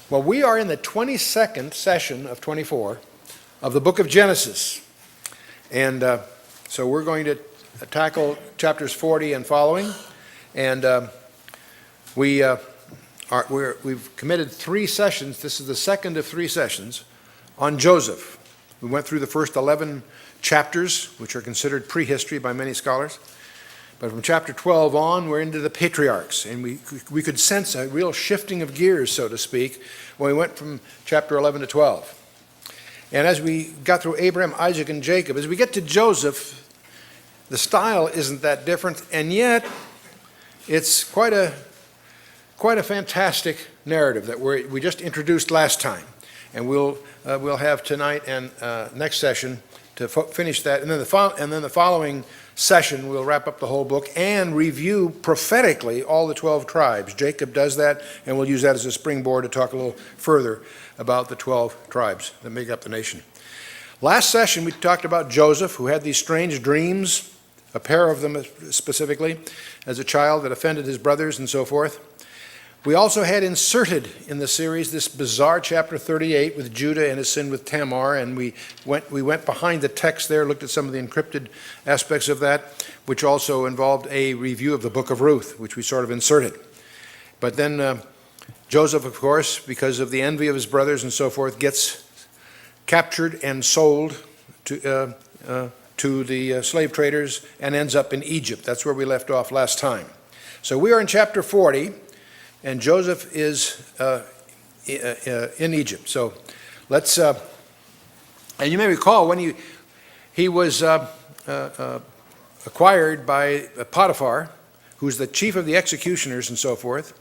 Well, we are in the 22nd session of 24 of the book of Genesis. And so we're going to tackle chapters 40 and following. And we've committed 3 sessions. This is the second of 3 sessions on Joseph. We went through the first 11 chapters, which are considered prehistory by many scholars. But from chapter 12 on, we're into the patriarchs, and we could sense a real shifting of gears, so to speak, when we went from chapter 11 to 12. And as we got through Abraham, Isaac, and Jacob, as we get to Joseph, the style isn't that different, and yet it's quite a fantastic narrative that we just introduced last time. And we'll have tonight and next session to finish that, and then the following session we'll wrap up the whole book and review prophetically all the 12 tribes. Jacob does that, and we'll use that as a springboard to talk a little further about the 12 tribes that make up the nation. Last session we talked about Joseph, who had these strange dreams, a pair of them specifically, as a child that offended his brothers and so forth. We also had inserted in the series this bizarre chapter 38 with Judah and his sin with Tamar, and we went behind the text there, looked at some of the encrypted aspects of that, which also involved a review of the book of Ruth, which we sort of inserted. But then Joseph, of course, because of the envy of his brothers and so forth, gets captured and sold to the slave traders and ends up in Egypt. That's where we left off last time. So we are in chapter 40. And Joseph is in Egypt. So let's, and you may recall when he was acquired by Potiphar, who's the chief of the executioners and so forth.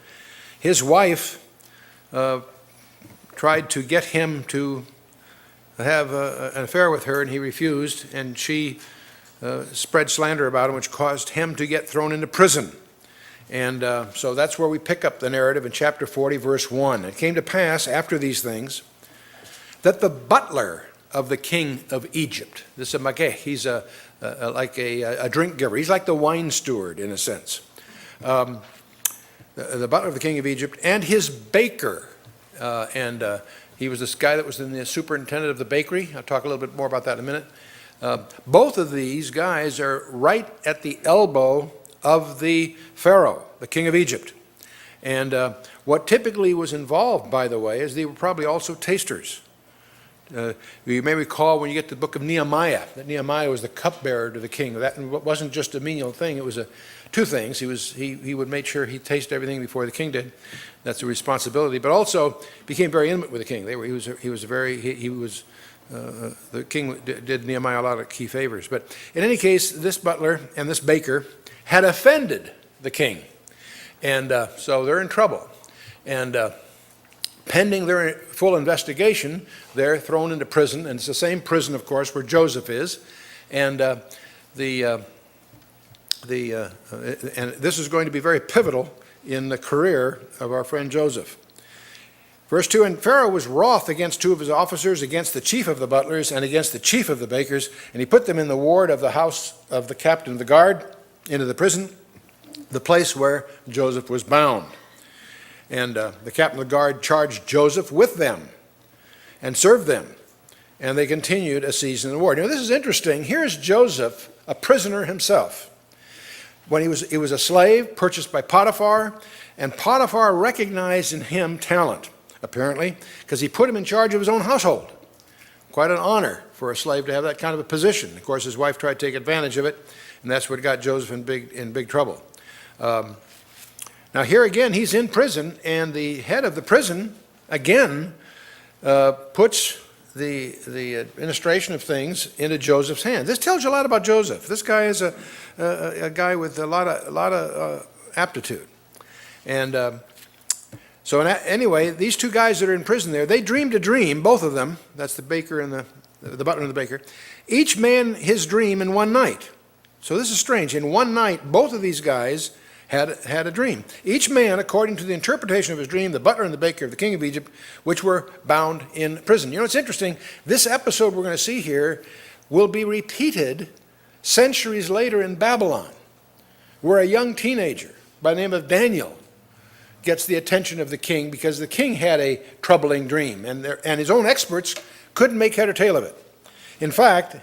His wife tried to get him to have an affair with her, and he refused, and she spread slander about him, which caused him to get thrown into prison. And so that's where we pick up the narrative in chapter 40, verse 1. It came to pass after these things that the butler of the king of Egypt, this is a makeh, he's like a drink giver. He's like the wine steward in a sense. The butler of the king of Egypt and his baker, he was this guy that was the superintendent of the bakery. I'll talk a little bit more about that in a minute. Both of these guys are right at the elbow of the Pharaoh, the king of Egypt. And what typically was involved, by the way, is they were probably also tasters. You may recall when you get to the book of Nehemiah, that Nehemiah was the cupbearer to the king. That wasn't just a menial thing, it was 2 things. He would make sure he tasted everything before the king did. That's a responsibility. But also became very intimate with the king. The king did Nehemiah a lot of key favors. But in any case, this butler and this baker had offended the king. And so they're in trouble. And pending their full investigation, they're thrown into prison. And it's the same prison, of course, where Joseph is. And and this is going to be very pivotal in the career of our friend Joseph. Verse 2, and Pharaoh was wroth against 2 of his officers, against the chief of the butlers, and against the chief of the bakers, and he put them in the ward of the house of the captain of the guard, into the prison, the place where Joseph was bound. And the captain of the guard charged Joseph with them and served them. And they continued a season in the war. Now this is interesting. Here's Joseph, a prisoner himself. When he was a slave purchased by Potiphar, and Potiphar recognized in him talent, apparently, because he put him in charge of his own household. Quite an honor for a slave to have that kind of a position. Of course, his wife tried to take advantage of it, and that's what got Joseph in big trouble. Now here again, he's in prison, and the head of the prison, again, puts the administration of things into Joseph's hand. This tells you a lot about Joseph. This guy is a guy with a lot of aptitude. And so anyway, these 2 guys that are in prison there, they dreamed a dream, both of them. That's the baker and the butler and the baker. Each man his dream in one night. So this is strange. In one night, both of these guys had a dream. Each man, according to the interpretation of his dream, the butler and the baker of the king of Egypt, which were bound in prison. You know, it's interesting. This episode we're going to see here will be repeated centuries later in Babylon, where a young teenager by the name of Daniel gets the attention of the king because the king had a troubling dream, and his own experts couldn't make head or tail of it. In fact,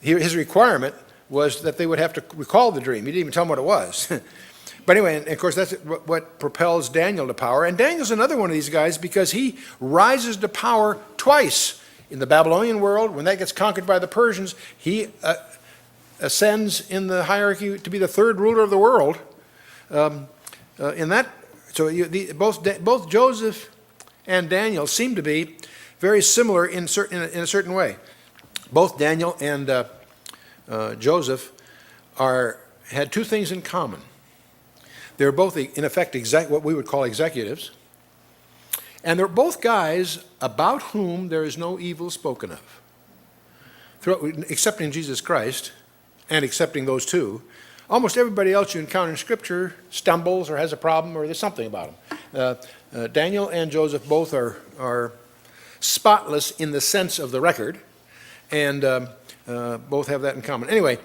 his requirement was that they would have to recall the dream. He didn't even tell them what it was. But anyway, and of course, that's what propels Daniel to power. And Daniel's another one of these guys because he rises to power twice. In the Babylonian world, when that gets conquered by the Persians, he ascends in the hierarchy to be the third ruler of the world. Both Joseph and Daniel seem to be very similar in a certain way. Both Daniel and Joseph had two things in common. They're both, in effect, what we would call executives. And they're both guys about whom there is no evil spoken of. Excepting Jesus Christ, and excepting those two, almost everybody else you encounter in Scripture stumbles or has a problem or there's something about them. Daniel and Joseph both are spotless in the sense of the record, and both have that in common. Anyway,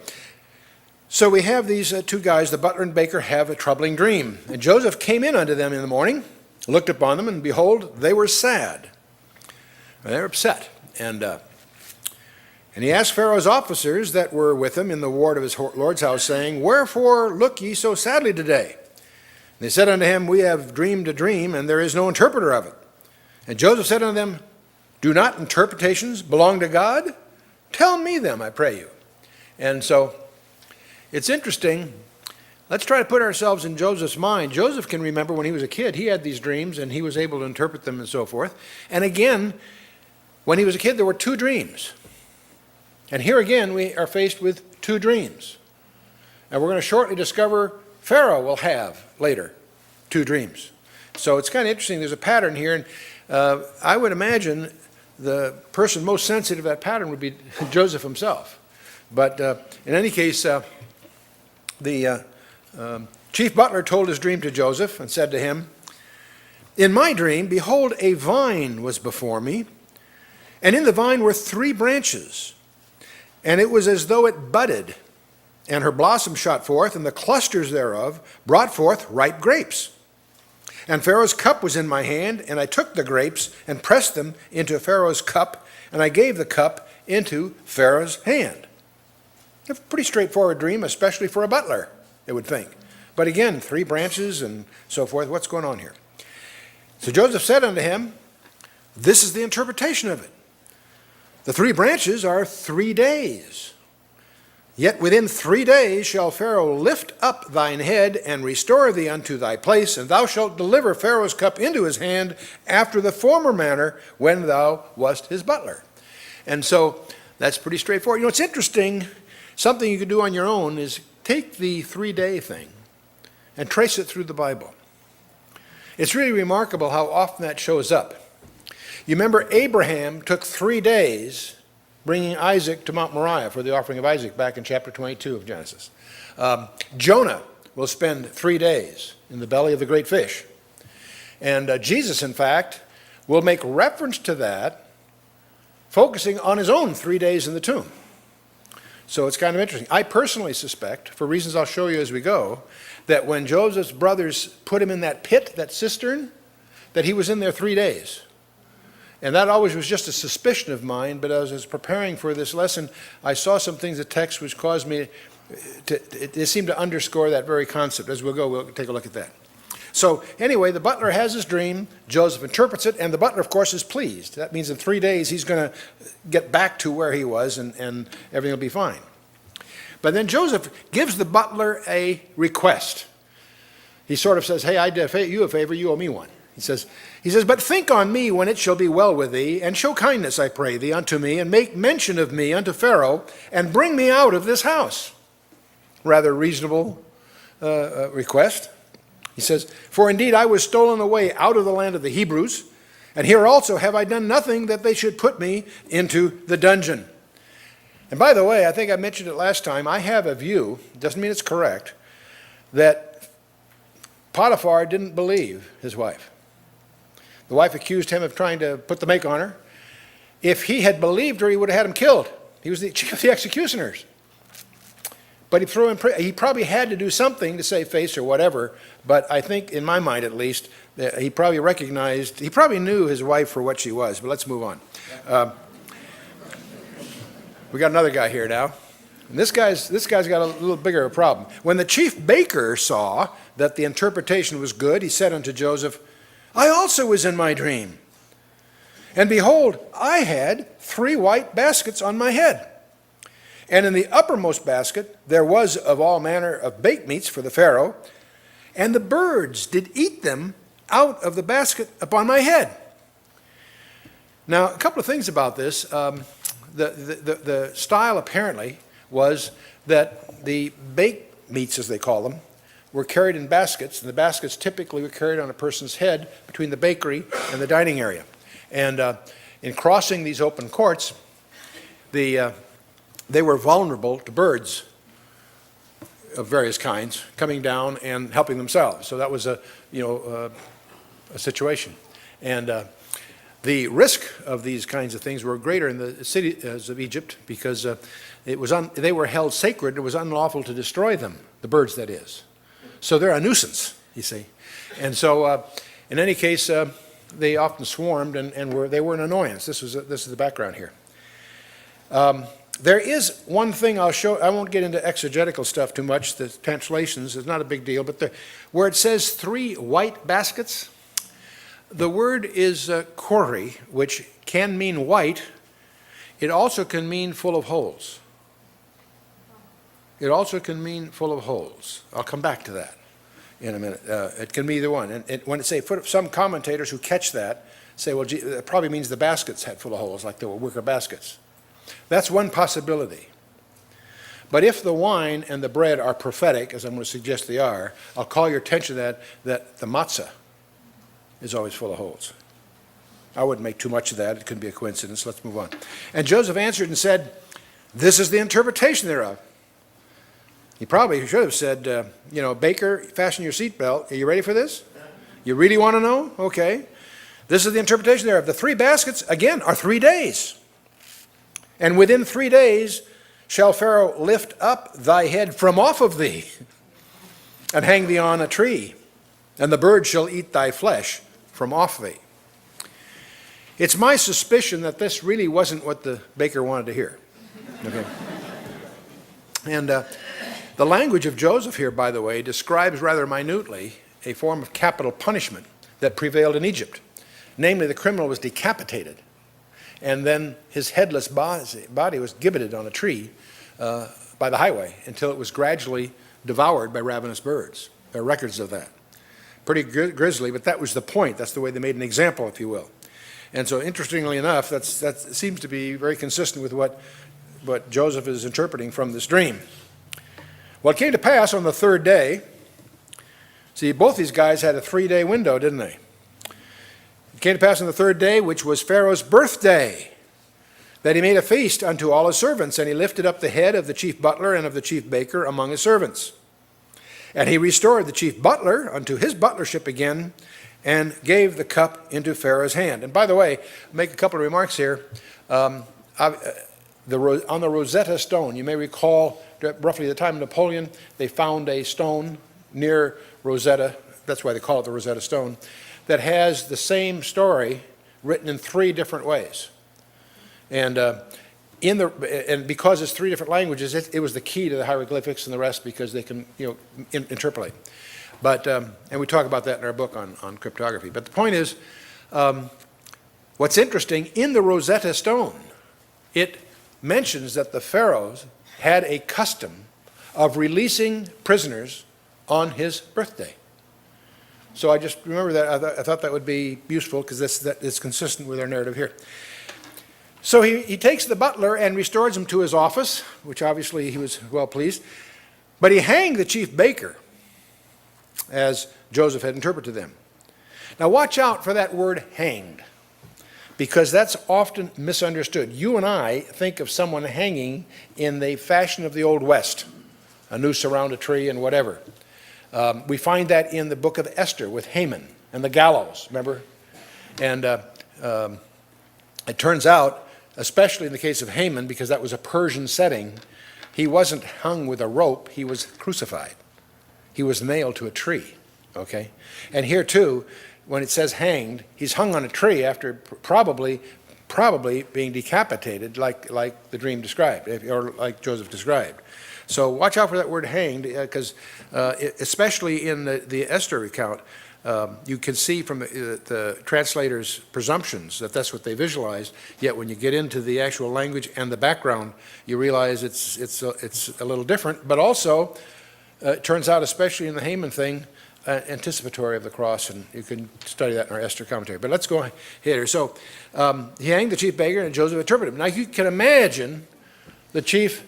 so we have these two guys, the butler and baker, have a troubling dream. And Joseph came in unto them in the morning, looked upon them, and behold, they were sad. They were upset. And he asked Pharaoh's officers that were with him in the ward of his lord's house, saying, Wherefore look ye so sadly today? And they said unto him, We have dreamed a dream, and there is no interpreter of it. And Joseph said unto them, Do not interpretations belong to God? Tell me them, I pray you. And so it's interesting. Let's try to put ourselves in Joseph's mind. Joseph can remember when he was a kid, he had these dreams and he was able to interpret them and so forth. And again, when he was a kid, there were two dreams. And here again, we are faced with two dreams. And we're going to shortly discover Pharaoh will have later two dreams. So it's kind of interesting. There's a pattern here. And I would imagine the person most sensitive to that pattern would be Joseph himself. But in any case, the chief butler told his dream to Joseph and said to him, In my dream, behold, a vine was before me, and in the vine were 3 branches, and it was as though it budded, and her blossom shot forth, and the clusters thereof brought forth ripe grapes. And Pharaoh's cup was in my hand, and I took the grapes and pressed them into Pharaoh's cup, and I gave the cup into Pharaoh's hand. A pretty straightforward dream, especially for a butler, they would think. But again, 3 branches and so forth. What's going on here? So Joseph said unto him, This is the interpretation of it. The 3 branches are 3 days. Yet within 3 days shall Pharaoh lift up thine head and restore thee unto thy place, and thou shalt deliver Pharaoh's cup into his hand after the former manner when thou wast his butler. And so that's pretty straightforward. It's interesting. Something you could do on your own is take the 3-day thing and trace it through the Bible. It's really remarkable how often that shows up. You remember Abraham took 3 days bringing Isaac to Mount Moriah for the offering of Isaac back in chapter 22 of Genesis. Jonah will spend 3 days in the belly of the great fish. And Jesus, in fact, will make reference to that, focusing on his own 3 days in the tomb. So it's kind of interesting. I personally suspect, for reasons I'll show you as we go, that when Joseph's brothers put him in that pit, that cistern, that he was in there 3 days. And that always was just a suspicion of mine, but as I was preparing for this lesson, I saw some things in the text which caused me it seemed to underscore that very concept. As we'll go, we'll take a look at that. So anyway, the butler has his dream, Joseph interprets it, and the butler, of course, is pleased. That means in 3 days he's going to get back to where he was and everything will be fine. But then Joseph gives the butler a request. He sort of says, Hey, I did you a favor, you owe me one. He says, But think on me when it shall be well with thee, and show kindness, I pray thee, unto me, and make mention of me unto Pharaoh, and bring me out of this house. Rather reasonable request. He says, For indeed I was stolen away out of the land of the Hebrews, and here also have I done nothing that they should put me into the dungeon. And by the way, I think I mentioned it last time, I have a view, doesn't mean it's correct, that Potiphar didn't believe his wife. The wife accused him of trying to put the make on her. If he had believed her, he would have had him killed. He was the chief of the executioners. But he threw him. He probably had to do something to save face or whatever. But I think, in my mind at least, that he probably recognized. He probably knew his wife for what she was. But let's move on. We got another guy here now. And this guy's got a little bigger a problem. When the chief baker saw that the interpretation was good, he said unto Joseph, I also was in my dream. And behold, I had 3 white baskets on my head. And in the uppermost basket there was of all manner of baked meats for the Pharaoh, and the birds did eat them out of the basket upon my head. Now, a couple of things about this. The style apparently was that the baked meats, as they call them, were carried in baskets, and the baskets typically were carried on a person's head between the bakery and the dining area. And in crossing these open courts, they were vulnerable to birds of various kinds coming down and helping themselves. So that was a situation. And the risk of these kinds of things were greater in the cities of Egypt because they were held sacred. It was unlawful to destroy them, the birds, that is. So they're a nuisance, you see. And so, in any case, they often swarmed and they were an annoyance. This is the background here. There is one thing I'll show. I won't get into exegetical stuff too much. The translations is not a big deal, but where it says 3 white baskets, the word is kori, which can mean white. It also can mean full of holes. It also can mean full of holes. I'll come back to that in a minute. It can be either one. And when it say, some commentators who catch that say, well, gee, it probably means the baskets had full of holes, like they were wicker baskets. That's one possibility. But if the wine and the bread are prophetic, as I'm going to suggest they are, I'll call your attention to that the matzah is always full of holes. I wouldn't make too much of that. It could be a coincidence. Let's move on. And Joseph answered and said, this is the interpretation thereof. He probably should have said, baker, fasten your seatbelt. Are you ready for this? You really want to know? Okay. This is the interpretation thereof. The 3 baskets, again, are 3 days. And within 3 days shall Pharaoh lift up thy head from off of thee and hang thee on a tree, and the birds shall eat thy flesh from off thee. It's my suspicion that this really wasn't what the baker wanted to hear. Okay. And the language of Joseph here, by the way, describes rather minutely a form of capital punishment that prevailed in Egypt. Namely, the criminal was decapitated, and then his headless body was gibbeted on a tree by the highway until it was gradually devoured by ravenous birds. There are records of that. Pretty grisly, but that was the point. That's the way they made an example, if you will. And so, interestingly enough, that seems to be very consistent with what Joseph is interpreting from this dream. Well, it came to pass on the 3rd day. See, both these guys had a 3-day window, didn't they? It came to pass on the 3rd day, which was Pharaoh's birthday, that he made a feast unto all his servants, and he lifted up the head of the chief butler and of the chief baker among his servants. And he restored the chief butler unto his butlership again, and gave the cup into Pharaoh's hand. And by the way, make a couple of remarks here. On the Rosetta Stone, you may recall, roughly the time of Napoleon, they found a stone near Rosetta, that's why they call it the Rosetta Stone, that has the same story written in 3 different ways. And because it's 3 different languages, it was the key to the hieroglyphics and the rest, because they can interpolate. But and we talk about that in our book on cryptography. But the point is, what's interesting, in the Rosetta Stone, it mentions that the pharaohs had a custom of releasing prisoners on his birthday. So I just remember that. I thought that would be useful, because that is consistent with our narrative here. So he takes the butler and restores him to his office, which obviously he was well pleased. But he hanged the chief baker, as Joseph had interpreted them. Now watch out for that word hanged, because that's often misunderstood. You and I think of someone hanging in the fashion of the Old West, a noose around a tree and whatever. We find that in the book of Esther with Haman and the gallows, remember? And it turns out, especially in the case of Haman, because that was a Persian setting, He wasn't hung with a rope, he was crucified. He was nailed to a tree, okay? And here too, when it says hanged, he's hung on a tree after probably being decapitated like the dream described, or like Joseph described. So watch out for that word hanged, because especially in the Esther account, you can see from the translator's presumptions that that's what they visualized, yet when you get into the actual language and the background, you realize it's a little different, but also it turns out, especially in the Haman thing, anticipatory of the cross, and you can study that in our Esther commentary. But let's go here. So he hanged the chief baker, and Joseph interpreted him. Now you can imagine the chief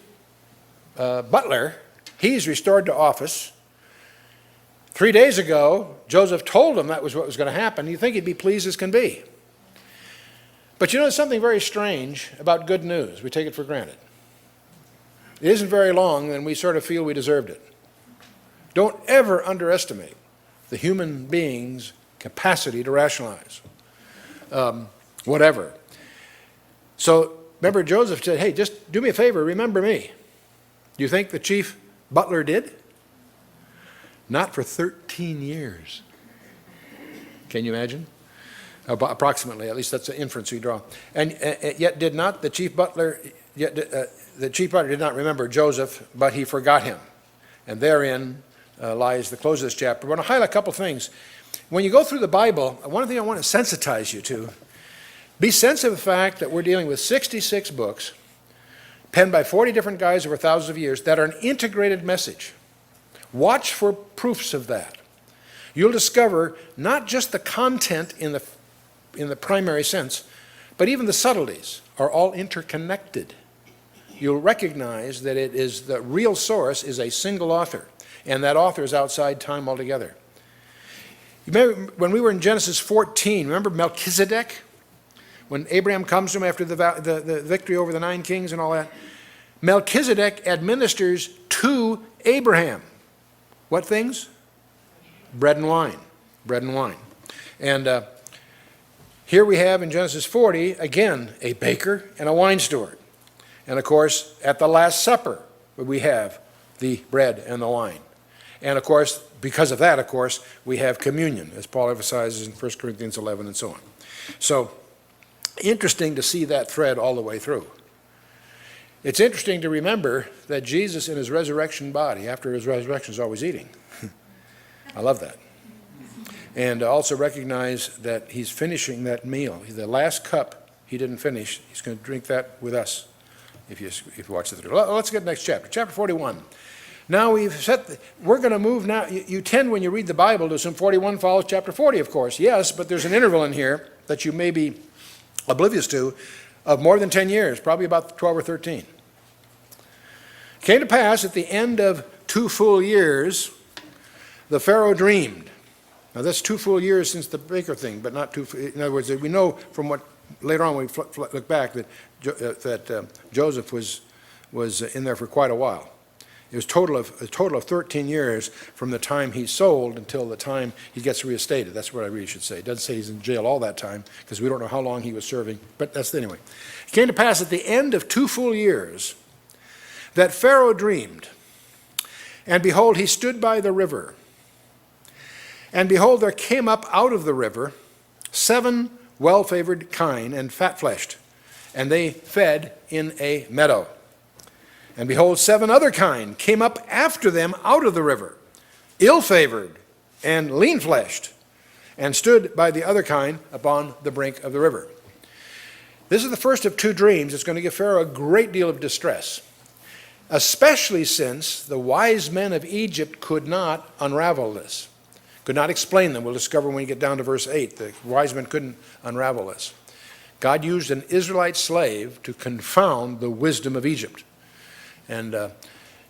butler, he's restored to office. 3 days ago, Joseph told him that was what was going to happen. You think he'd be pleased as can be. But you know, there's something very strange about good news. We take it for granted. It isn't very long, and we sort of feel we deserved it. Don't ever underestimate the human being's capacity to rationalize whatever. So remember, Joseph said, hey, just do me a favor, remember me. Do you think the chief butler did? Not for 13 years. Can you imagine? Approximately, at least that's the inference we draw. And yet did not the chief butler, did not remember Joseph, but he forgot him. And therein lies the close of this chapter. I want to highlight a couple things. When you go through the Bible, one thing I want to sensitize you to, be sensitive to the fact that we're dealing with 66 books, penned by 40 different guys over thousands of years, that are an integrated message. Watch for proofs of that. You'll discover not just the content in the primary sense, but even the subtleties are all interconnected. You'll recognize that it is the real source is a single author, and that author is outside time altogether. You remember when we were in Genesis 14, remember Melchizedek? When Abraham comes to him after the victory over the 9 kings and all that, Melchizedek administers to Abraham. What things? Bread and wine. Bread and wine. And here we have in Genesis 40, again, a baker and a wine steward. And of course, at the Last Supper, we have the bread and the wine. And of course, because of that, of course, we have communion, as Paul emphasizes in 1 Corinthians 11 and so on. So, interesting to see that thread all the way through. It's interesting to remember that Jesus in his resurrection body, after his resurrection, is always eating. I love that. And also recognize that he's finishing that meal. The last cup he didn't finish, he's going to drink that with us if you watch it through. Let's get to the next chapter, chapter 41. Now we're going to move now. You tend, when you read the Bible, to assume 41 follows chapter 40, of course. Yes, but there's an interval in here that you may be oblivious to, of more than 10 years, probably about 12 or 13. It came to pass at the end of 2 full years, the Pharaoh dreamed. Now that's 2 full years since the baker thing, but not 2. In other words, we know from what later on we look back that Joseph was in there for quite a while. It was a total of 13 years from the time he's sold until the time he gets reinstated. That's what I really should say. It doesn't say he's in jail all that time, because we don't know how long he was serving, but that's anyway. It came to pass at the end of 2 full years that Pharaoh dreamed, and behold, he stood by the river. And behold, there came up out of the river 7 well-favored kine and fat-fleshed, and they fed in a meadow. And behold, 7 other kine came up after them out of the river, ill-favored and lean-fleshed, and stood by the other kine upon the brink of the river. This is the first of 2 dreams that's going to give Pharaoh a great deal of distress, especially since the wise men of Egypt could not unravel this, could not explain them. We'll discover when we get down to verse 8, the wise men couldn't unravel this. God used an Israelite slave to confound the wisdom of Egypt. And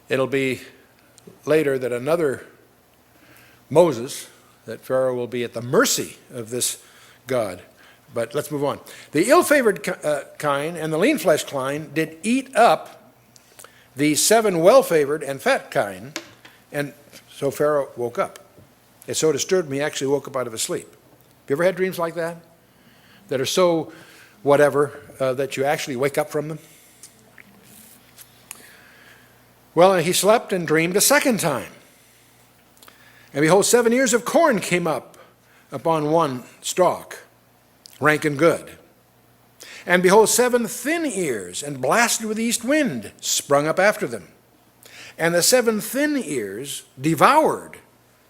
it'll be later that another Moses, that Pharaoh will be at the mercy of this God. But let's move on. The ill-favored kine and the lean-fleshed kine did eat up the 7 well-favored and fat kine, and so Pharaoh woke up. It so disturbed him, he actually woke up out of his sleep. Have you ever had dreams like that? That are so whatever that you actually wake up from them? Well, and he slept and dreamed a second time. And behold, 7 ears of corn came up upon one stalk, rank and good. And behold, 7 thin ears, and blasted with the east wind, sprung up after them. And the 7 thin ears devoured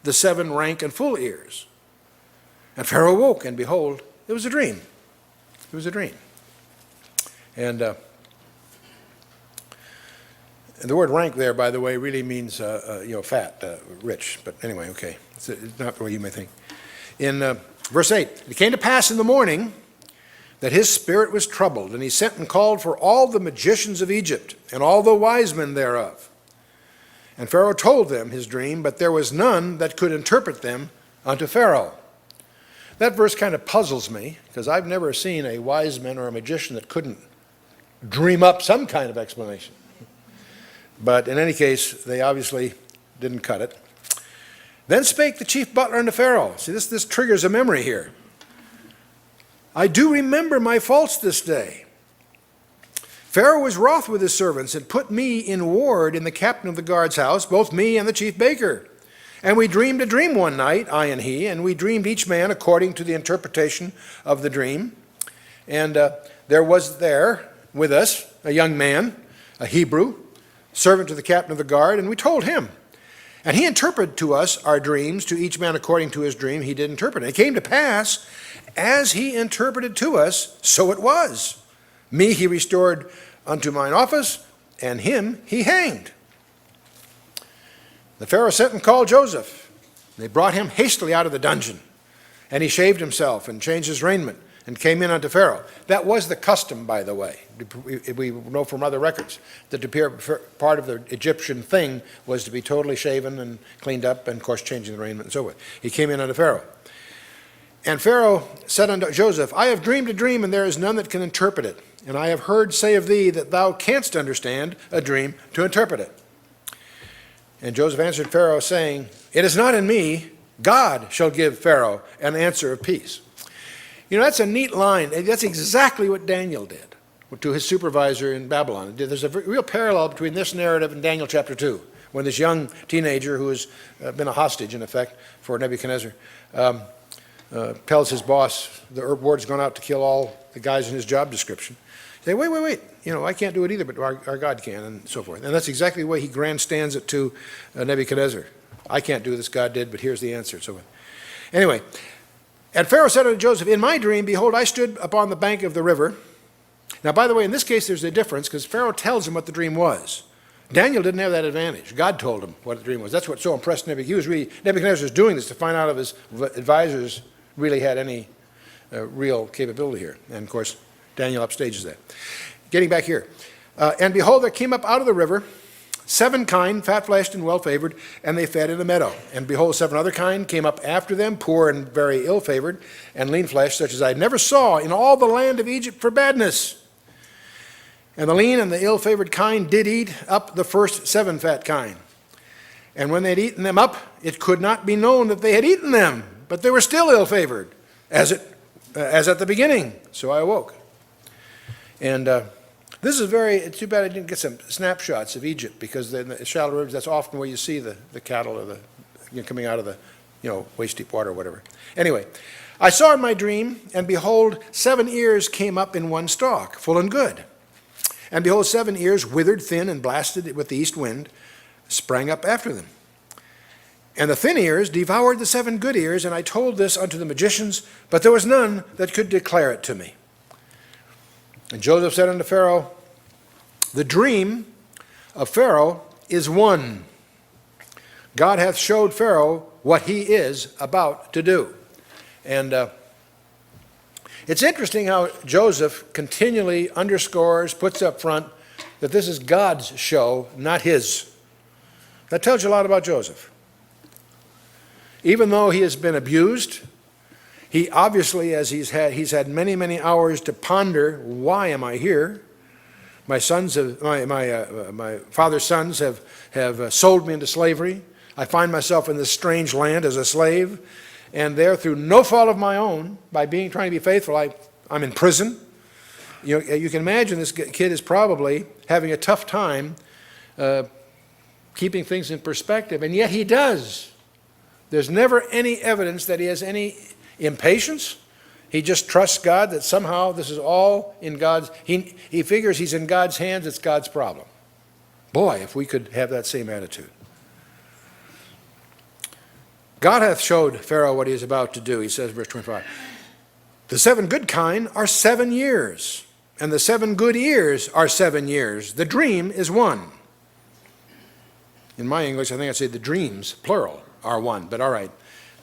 the 7 rank and full ears. And Pharaoh woke, and behold, it was a dream. It was a dream. And the word rank there, by the way, really means fat, rich. But anyway, okay, it's not the way you may think. In verse 8, it came to pass in the morning that his spirit was troubled, and he sent and called for all the magicians of Egypt and all the wise men thereof. And Pharaoh told them his dream, but there was none that could interpret them unto Pharaoh. That verse kind of puzzles me, because I've never seen a wise man or a magician that couldn't dream up some kind of explanation. But in any case, they obviously didn't cut it. Then spake the chief butler unto Pharaoh. See, this triggers a memory here. I do remember my faults this day. Pharaoh was wroth with his servants and put me in ward in the captain of the guard's house, both me and the chief baker. And we dreamed a dream one night, I and he, and we dreamed each man according to the interpretation of the dream. And there was there with us a young man, a Hebrew, servant to the captain of the guard, and we told him. And he interpreted to us our dreams, to each man according to his dream he did interpret. And it came to pass, as he interpreted to us, so it was. Me he restored unto mine office, and him he hanged. The Pharaoh sent and called Joseph. They brought him hastily out of the dungeon, and he shaved himself and changed his raiment and came in unto Pharaoh. That was the custom, by the way. We know from other records that part of the Egyptian thing was to be totally shaven and cleaned up, and of course changing the raiment and so forth. He came in unto Pharaoh. And Pharaoh said unto Joseph, I have dreamed a dream, and there is none that can interpret it. And I have heard say of thee that thou canst understand a dream to interpret it. And Joseph answered Pharaoh, saying, It is not in me. God shall give Pharaoh an answer of peace. You know, that's a neat line. That's exactly what Daniel did to his supervisor in Babylon. There's a real parallel between this narrative and Daniel chapter 2, when this young teenager who has been a hostage, in effect, for Nebuchadnezzar, tells his boss, the word's gone out to kill all the guys in his job description. Say, wait, I can't do it either, but our God can, and so forth. And that's exactly the way he grandstands it to Nebuchadnezzar. I can't do this, God did, but here's the answer, and so forth. Anyway, and Pharaoh said unto Joseph, In my dream, behold, I stood upon the bank of the river. Now, by the way, in this case, there's a difference, because Pharaoh tells him what the dream was. Daniel didn't have that advantage. God told him what the dream was. That's what so impressed Nebuchadnezzar. Nebuchadnezzar was doing this to find out if his advisors really had any real capability here. And, of course, Daniel upstages that. Getting back here. And behold, there came up out of the river 7 kine, fat-fleshed and well-favored, and they fed in a meadow. And behold, 7 other kine came up after them, poor and very ill-favored, and lean-fleshed, such as I never saw in all the land of Egypt for badness. And the lean and the ill-favored kine did eat up the first 7 fat kine. And when they had eaten them up, it could not be known that they had eaten them, but they were still ill-favored, as at the beginning. So I awoke. And this is it's too bad I didn't get some snapshots of Egypt, because in the shallow rivers, that's often where you see the cattle or coming out of the waist-deep water or whatever. Anyway, I saw in my dream, and behold, 7 ears came up in one stalk, full and good. And behold, 7 ears, withered, thin, and blasted with the east wind, sprang up after them. And the thin ears devoured the 7 good ears, and I told this unto the magicians, but there was none that could declare it to me. And Joseph said unto Pharaoh, The dream of Pharaoh is one. God hath showed Pharaoh what he is about to do. And it's interesting how Joseph continually underscores, puts up front, that this is God's show, not his. That tells you a lot about Joseph. Even though he has been abused, he obviously, as he's had many, many hours to ponder, why am I here? My father's sons have sold me into slavery. I find myself in this strange land as a slave, and there, through no fault of my own, by trying to be faithful, I'm in prison. You can imagine this kid is probably having a tough time keeping things in perspective, and yet he does. There's never any evidence that he has any impatience. He just trusts God that somehow this is all in God's, he figures he's in God's hands, it's God's problem. Boy, if we could have that same attitude. God hath showed Pharaoh what he is about to do, he says, verse 25. The 7 good kine are 7 years, and the 7 good ears are 7 years. The dream is 1. In my English, I think I'd say the dreams, plural, are 1, but all right.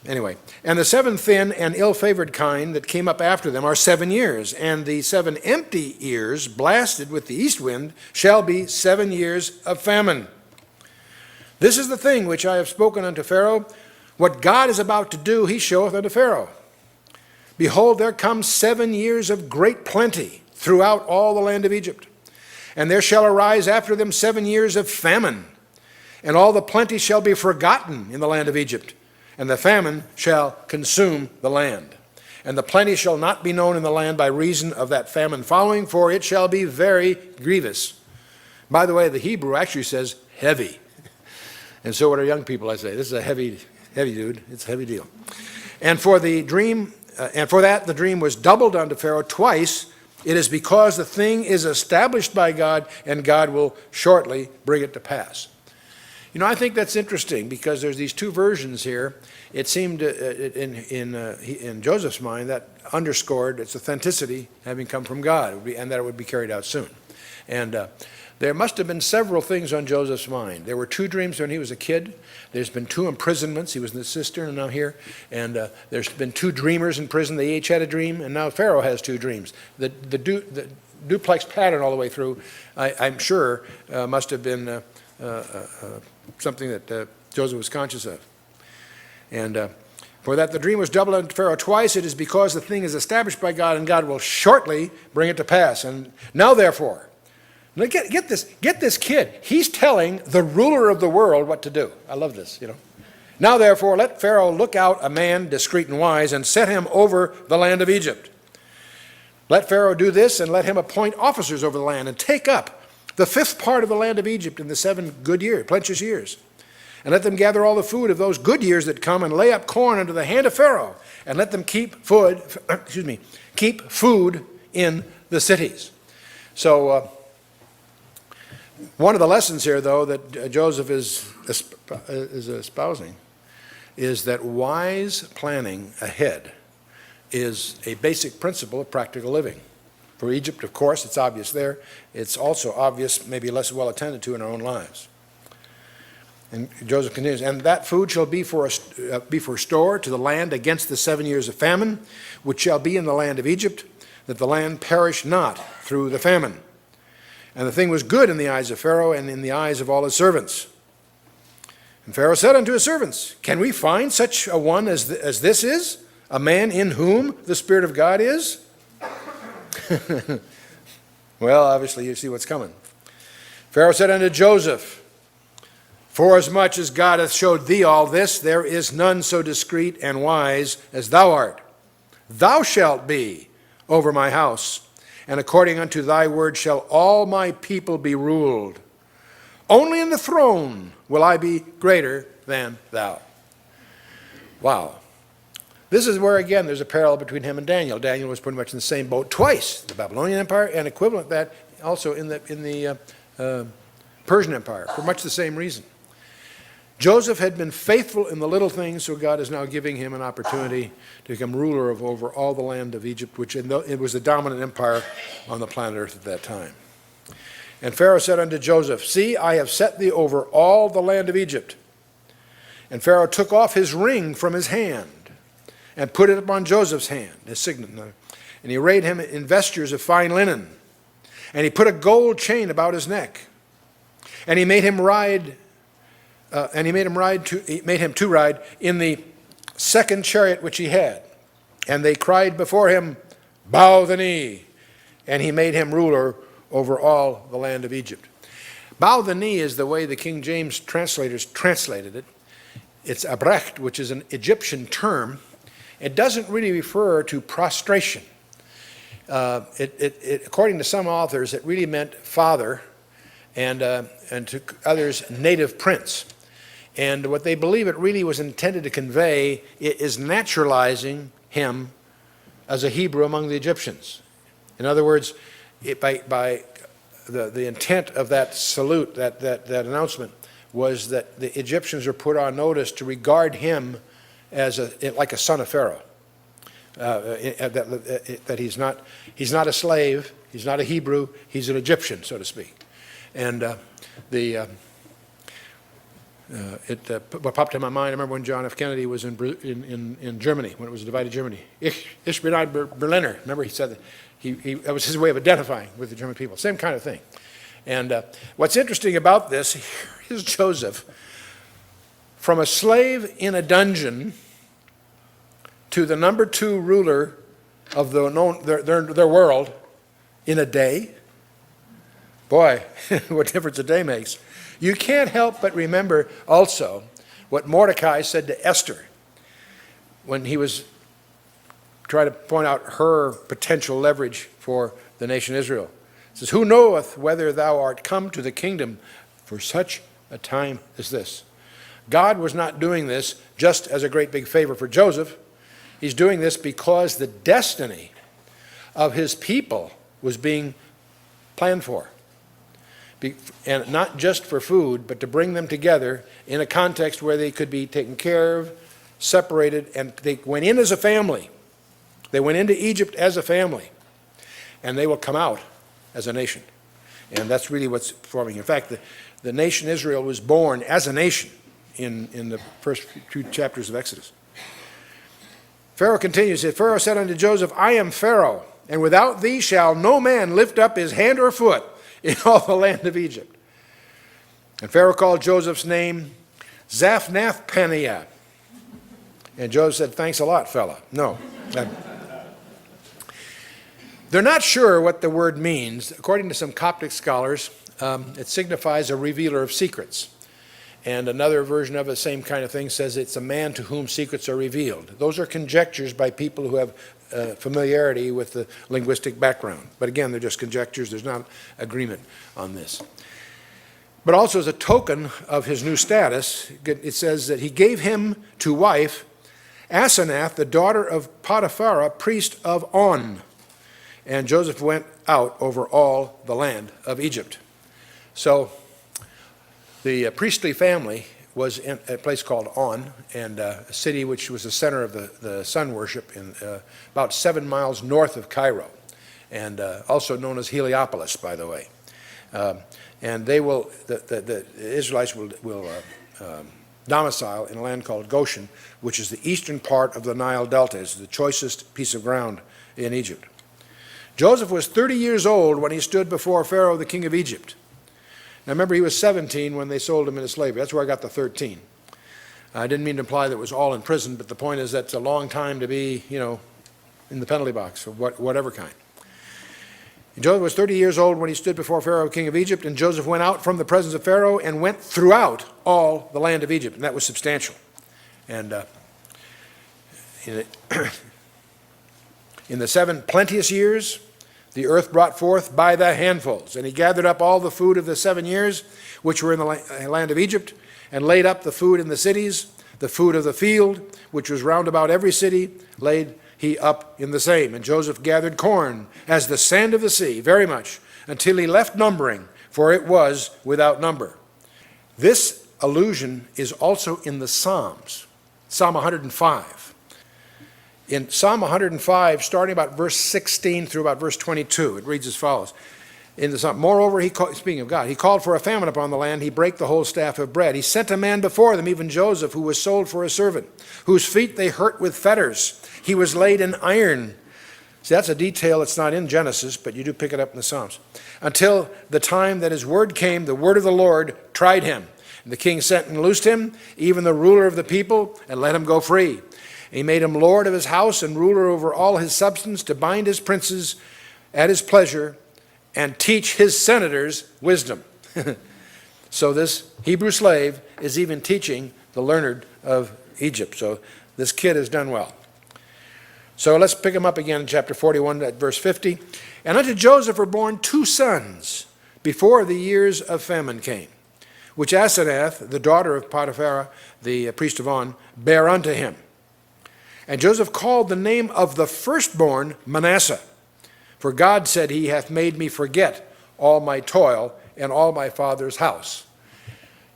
Anyway, and the 7 thin and ill-favored kine that came up after them are 7 years, and the 7 empty ears, blasted with the east wind, shall be 7 years of famine. This is the thing which I have spoken unto Pharaoh. What God is about to do, he showeth unto Pharaoh. Behold, there come 7 years of great plenty throughout all the land of Egypt. And there shall arise after them 7 years of famine. And all the plenty shall be forgotten in the land of Egypt. And the famine shall consume the land. And the plenty shall not be known in the land by reason of that famine following, for it shall be very grievous. By the way, the Hebrew actually says heavy. And so what our young people, I say, this is a heavy dude, it's a heavy deal. And for the dream, and for that the dream was doubled unto Pharaoh twice. It is because the thing is established by God, and God will shortly bring it to pass. You know, I think that's interesting because there's these 2 versions here. It seemed in Joseph's mind that underscored its authenticity having come from God, and that it would be carried out soon. And there must have been several things on Joseph's mind. There were 2 dreams when he was a kid. There's been 2 imprisonments. He was in the cistern and now here. And there's been 2 dreamers in prison. They each had a dream, and now Pharaoh has 2 dreams. The duplex pattern all the way through, I'm sure, must have been something that Joseph was conscious of. And for that the dream was doubled unto Pharaoh twice. It is because the thing is established by God, and God will shortly bring it to pass. And now therefore, get this kid. He's telling the ruler of the world what to do. I love this, you know. Now therefore, let Pharaoh look out a man discreet and wise, and set him over the land of Egypt. Let Pharaoh do this, and let him appoint officers over the land, and take up the 5th part of the land of Egypt in the 7 good years, plenteous years. And let them gather all the food of those good years that come, and lay up corn unto the hand of Pharaoh, and let them keep food in the cities. So one of the lessons here, though, that Joseph is espousing is that wise planning ahead is a basic principle of practical living. For Egypt, of course, it's obvious there. It's also obvious, maybe less well attended to in our own lives. And Joseph continues, and that food shall be for store to the land against the 7 years of famine, which shall be in the land of Egypt, that the land perish not through the famine. And the thing was good in the eyes of Pharaoh and in the eyes of all his servants. And Pharaoh said unto his servants, can we find such a one as this is, a man in whom the Spirit of God is? Well, obviously you see what's coming. Pharaoh said unto Joseph, forasmuch as God hath showed thee all this, there is none so discreet and wise as thou art. Thou shalt be over my house, and according unto thy word shall all my people be ruled. Only in the throne will I be greater than thou. Wow. This is where, again, there's a parallel between him and Daniel. Daniel was pretty much in the same boat twice, the Babylonian Empire, and equivalent to that also in the Persian Empire, for much the same reason. Joseph had been faithful in the little things, so God is now giving him an opportunity to become ruler over all the land of Egypt, which it was the dominant empire on the planet Earth at that time. And Pharaoh said unto Joseph, see, I have set thee over all the land of Egypt. And Pharaoh took off his ring from his hand, and put it upon Joseph's hand, his signet. And he arrayed him in vestures of fine linen. And he put a gold chain about his neck. And he made him ride, to ride in the 2nd chariot which he had. And they cried before him, bow the knee. And he made him ruler over all the land of Egypt. Bow the knee is the way the King James translators translated it. It's abrecht, which is an Egyptian term. It doesn't really refer to prostration. According to some authors, it really meant father, and to others, native prince. And what they believe it really was intended to convey is naturalizing him as a Hebrew among the Egyptians. In other words, by the intent of that salute, that announcement, was that the Egyptians were put on notice to regard him as like a son of Pharaoh. That he's not a slave, he's not a Hebrew, he's an Egyptian, so to speak. And what popped in my mind, I remember when John F. Kennedy was in Germany, when it was a divided Germany. Ich bin ein Berliner. Remember, he said that that was his way of identifying with the German people. Same kind of thing. And what's interesting about this, here's Joseph, from a slave in a dungeon to the number 2 ruler of their world in a day. Boy, what difference a day makes. You can't help but remember also what Mordecai said to Esther when he was trying to point out her potential leverage for the nation Israel. It says, "Who knoweth whether thou art come to the kingdom for such a time as this?" God was not doing this just as a great big favor for Joseph. He's doing this because the destiny of his people was being planned for. And not just for food, but to bring them together in a context where they could be taken care of, separated, and they went in as a family. They went into Egypt as a family, and they will come out as a nation. And that's really what's forming. In fact, the nation Israel was born as a nation in the first 2 chapters of Exodus. Pharaoh continues, Pharaoh said unto Joseph, I am Pharaoh, and without thee shall no man lift up his hand or foot in all the land of Egypt. And Pharaoh called Joseph's name Zaphnath-Paneah. And Joseph said, thanks a lot, fella. No. They're not sure what the word means. According to some Coptic scholars, it signifies a revealer of secrets. And another version of the same kind of thing says it's a man to whom secrets are revealed. Those are conjectures by people who have familiarity with the linguistic background. But again, they're just conjectures. There's not agreement on this. But also as a token of his new status, it says that he gave him to wife Asenath, the daughter of Potiphar, priest of On. And Joseph went out over all the land of Egypt. So the priestly family was in a place called On, and a city which was the center of the sun worship, in about 7 miles north of Cairo, and also known as Heliopolis, by the way. And they will, the Israelites will domicile in a land called Goshen, which is the eastern part of the Nile Delta. It's the choicest piece of ground in Egypt. Joseph was 30 years old when he stood before Pharaoh, the king of Egypt. Now remember, he was 17 when they sold him into slavery. That's where I got the 13. I didn't mean to imply that it was all in prison, but the point is that's a long time to be, in the penalty box of whatever kind. Joseph was 30 years old when he stood before Pharaoh, king of Egypt, and Joseph went out from the presence of Pharaoh and went throughout all the land of Egypt, and that was substantial. And in the 7 plenteous years, the earth brought forth by the handfuls. And he gathered up all the food of the 7 years, which were in the land of Egypt, and laid up the food in the cities, the food of the field, which was round about every city, laid he up in the same. And Joseph gathered corn as the sand of the sea, very much, until he left numbering, for it was without number. This allusion is also in the Psalms, Psalm 105. In Psalm 105, starting about verse 16 through about verse 22, it reads as follows. In the Psalm, moreover, speaking of God, he called for a famine upon the land. He brake the whole staff of bread. He sent a man before them, even Joseph, who was sold for a servant, whose feet they hurt with fetters. He was laid in iron. See, that's a detail that's not in Genesis, but you do pick it up in the Psalms. Until the time that his word came, the word of the Lord tried him. And the king sent and loosed him, even the ruler of the people, and let him go free. He made him lord of his house and ruler over all his substance, to bind his princes at his pleasure and teach his senators wisdom. So this Hebrew slave is even teaching the learned of Egypt. So this kid has done well. So let's pick him up again in chapter 41 at verse 50. And unto Joseph were born 2 sons, before the years of famine came, which Asenath, the daughter of Potiphar, the priest of On, bare unto him. And Joseph called the name of the firstborn Manasseh, for God said, He hath made me forget all my toil and all my father's house.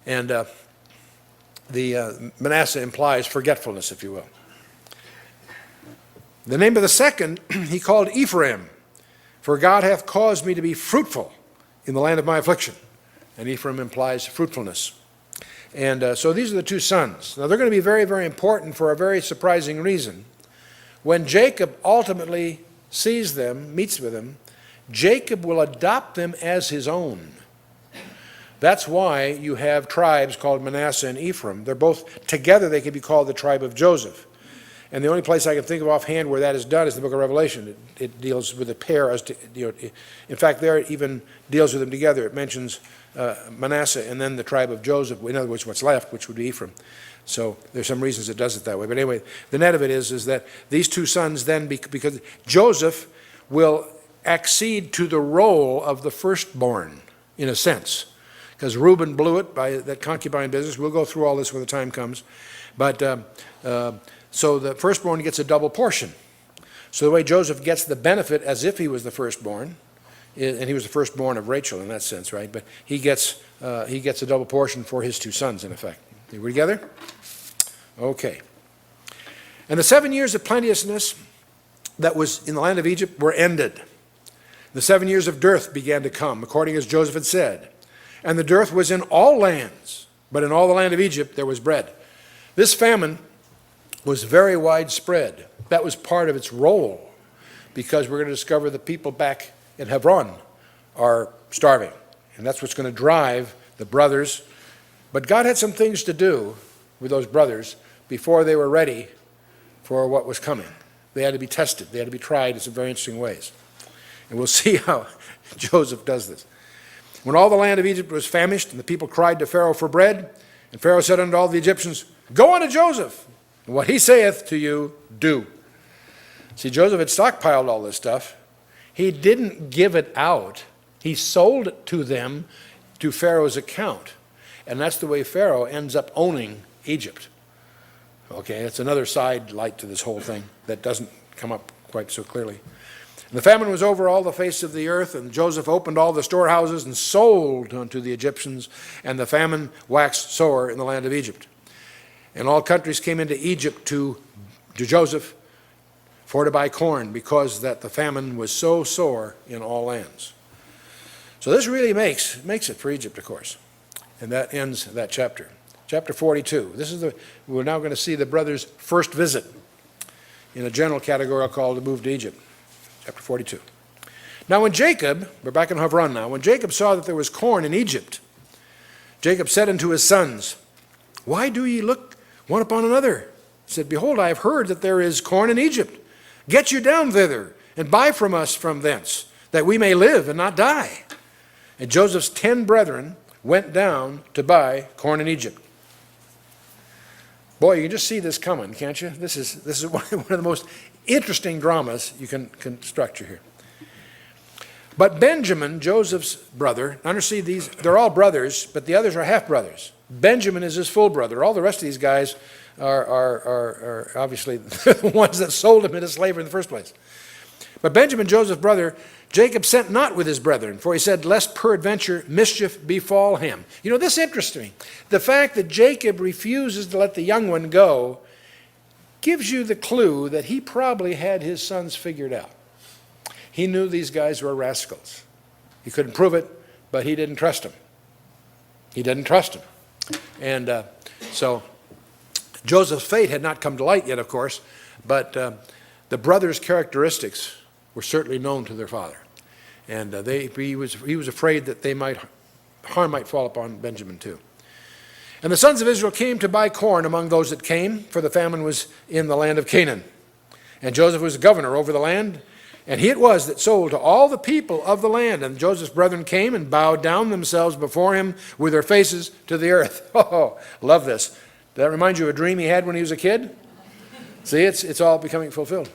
And the Manasseh implies forgetfulness, if you will. The name of the second he called Ephraim, for God hath caused me to be fruitful in the land of my affliction. And Ephraim implies fruitfulness. And so these are the two sons. Now they're going to be very, very important for a very surprising reason. When Jacob ultimately sees them, meets with them, Jacob will adopt them as his own. That's why you have tribes called Manasseh and Ephraim. They're both together, they can be called the tribe of Joseph. And the only place I can think of offhand where that is done is the book of Revelation. It deals with a pair. In fact, there it even deals with them together. It mentions Manasseh and then the tribe of Joseph. In other words, what's left, which would be Ephraim. So there's some reasons it does it that way. But anyway, the net of it is that these two sons then, because Joseph will accede to the role of the firstborn, in a sense. Because Reuben blew it by that concubine business. We'll go through all this when the time comes. But so the firstborn gets a double portion. So the way Joseph gets the benefit as if he was the firstborn, and he was the firstborn of Rachel in that sense, right? But he gets a double portion for his two sons, in effect. Are we together? Okay. And the 7 years of plenteousness that was in the land of Egypt were ended. The 7 years of dearth began to come, according as Joseph had said. And the dearth was in all lands, but in all the land of Egypt there was bread. This famine was very widespread. That was part of its role, because we're going to discover the people back in Hebron are starving. And that's what's going to drive the brothers. But God had some things to do with those brothers before they were ready for what was coming. They had to be tested. They had to be tried in some very interesting ways. And we'll see how Joseph does this. When all the land of Egypt was famished, and the people cried to Pharaoh for bread, and Pharaoh said unto all the Egyptians, Go unto Joseph, and what he saith to you, do. See, Joseph had stockpiled all this stuff. He didn't give it out. He sold it to them to Pharaoh's account. And that's the way Pharaoh ends up owning Egypt. Okay, that's another side light to this whole thing that doesn't come up quite so clearly. And the famine was over all the face of the earth, and Joseph opened all the storehouses and sold unto the Egyptians, and the famine waxed sore in the land of Egypt. And all countries came into Egypt to Joseph for to buy corn, because that the famine was so sore in all lands. So this really makes it for Egypt, of course. And that ends that chapter. Chapter 42. We're now going to see the brothers' first visit in a general category called the move to Egypt. Chapter 42. Now when Jacob, we're back in Hebron now, when Jacob saw that there was corn in Egypt, Jacob said unto his sons, Why do ye look one upon another? He said, Behold, I have heard that there is corn in Egypt. Get you down thither, and buy from us from thence, that we may live and not die. And Joseph's 10 brethren went down to buy corn in Egypt. Boy, you can just see this coming, can't you? This is one of the most interesting dramas you can structure here. But Benjamin, Joseph's brother, understand these, they're all brothers, but the others are half-brothers. Benjamin is his full brother. All the rest of these guys are obviously the ones that sold him into slavery in the first place. But Benjamin, Joseph's brother, Jacob sent not with his brethren, for he said, Lest peradventure mischief befall him. You know, this interests me. The fact that Jacob refuses to let the young one go gives you the clue that he probably had his sons figured out. He knew these guys were rascals. He couldn't prove it, but he didn't trust them. He didn't trust them. And so Joseph's fate had not come to light yet, of course, but the brothers' characteristics were certainly known to their father. And he was afraid that harm might fall upon Benjamin too. And the sons of Israel came to buy corn among those that came, for the famine was in the land of Canaan. And Joseph was governor over the land, and he it was that sold to all the people of the land. And Joseph's brethren came and bowed down themselves before him with their faces to the earth. Oh, love this. Does that remind you of a dream he had when he was a kid? See, it's all becoming fulfilled.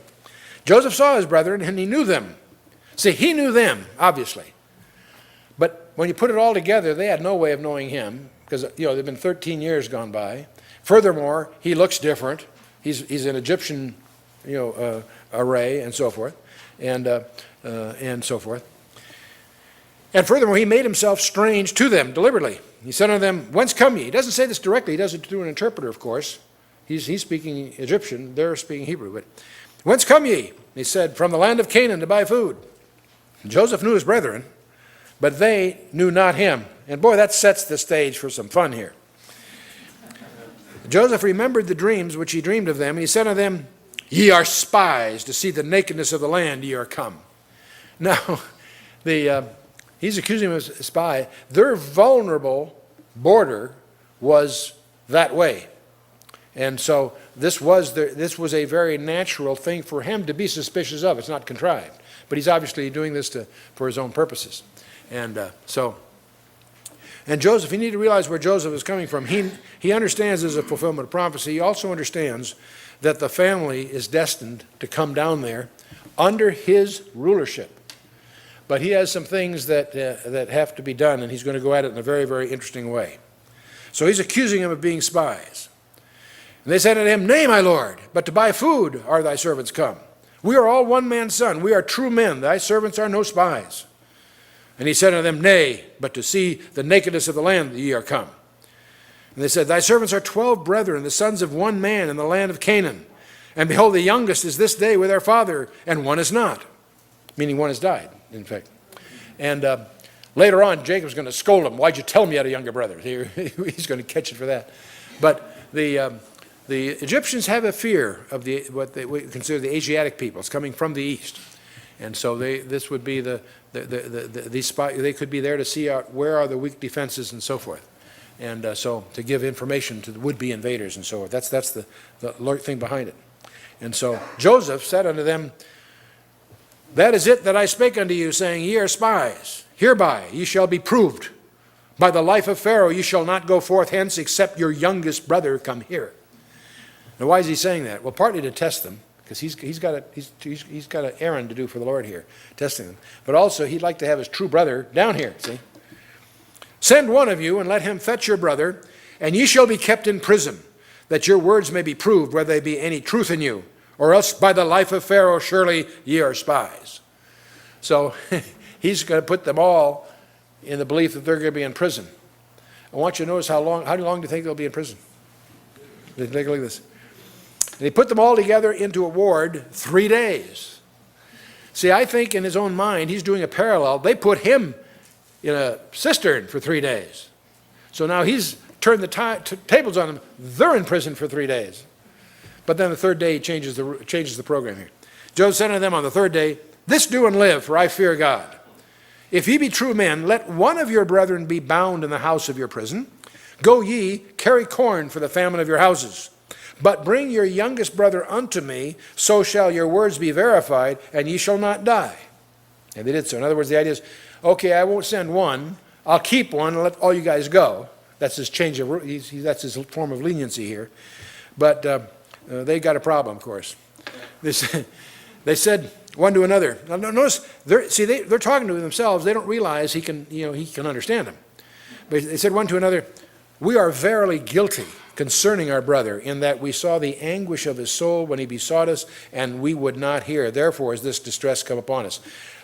Joseph saw his brethren, and he knew them. See, he knew them, obviously. But when you put it all together, they had no way of knowing him because, there have been 13 years gone by. Furthermore, he looks different. He's an Egyptian, array and so forth, and so forth. And furthermore, he made himself strange to them deliberately. He said unto them, Whence come ye? He doesn't say this directly. He does it through an interpreter, of course. He's speaking Egyptian. They're speaking Hebrew. But whence come ye? He said, From the land of Canaan to buy food. And Joseph knew his brethren, but they knew not him. And boy, that sets the stage for some fun here. Joseph remembered the dreams which he dreamed of them, and he said unto them, Ye are spies, to see the nakedness of the land ye are come. Now, he's accusing them of a spy. Their vulnerable border was that way. And so this was a very natural thing for him to be suspicious of. It's not contrived. But he's obviously doing this for his own purposes. And Joseph, you need to realize where Joseph is coming from. He understands there's a fulfillment of prophecy. He also understands that the family is destined to come down there under his rulership. But he has some things that have to be done, and he's going to go at it in a very, very interesting way. So he's accusing him of being spies. And they said unto him, Nay, my lord, but to buy food are thy servants come. We are all one man's son. We are true men. Thy servants are no spies. And he said unto them, Nay, but to see the nakedness of the land ye are come. And they said, Thy servants are 12 brethren, the sons of one man in the land of Canaan. And behold, the youngest is this day with our father, and one is not. Meaning one has died, in fact. And later on, Jacob's going to scold him. Why'd you tell me you had a younger brother? He's going to catch it for that. But the Egyptians have a fear of what they consider the Asiatic peoples coming from the east. And so this would be these spy. They could be there to see out where are the weak defenses and so forth. And so to give information to the would-be invaders and so forth. That's the thing behind it. And so Joseph said unto them, That is it that I spake unto you, saying, Ye are spies. Hereby ye shall be proved. By the life of Pharaoh ye shall not go forth hence, except your youngest brother come here. Now why is he saying that? Well, partly to test them, because he's got an errand to do for the Lord here, testing them. But also he'd like to have his true brother down here, see? Send one of you and let him fetch your brother, and ye shall be kept in prison, that your words may be proved, whether there be any truth in you, or else by the life of Pharaoh surely ye are spies. So he's going to put them all in the belief that they're going to be in prison. I want you to notice how long do you think they'll be in prison? Take a look at this. And he put them all together into a ward 3 days. See, I think in his own mind, he's doing a parallel. They put him in a cistern for 3 days. So now he's turned the tables on them. They're in prison for 3 days. But then the third day he changes the program here. Joseph said unto them on the third day, This do and live, for I fear God. If ye be true men, let one of your brethren be bound in the house of your prison. Go ye, carry corn for the famine of your houses. But bring your youngest brother unto me, so shall your words be verified, and ye shall not die. And they did so. In other words, the idea is, okay, I won't send one. I'll keep one and let all you guys go. That's his change of, that's his form of leniency here. But they got a problem, of course. They said one to another. Now notice, they're talking to themselves. They don't realize he can understand them. But they said one to another, We are verily guilty concerning our brother, in that we saw the anguish of his soul when he besought us, and we would not hear. Therefore is this distress come upon us.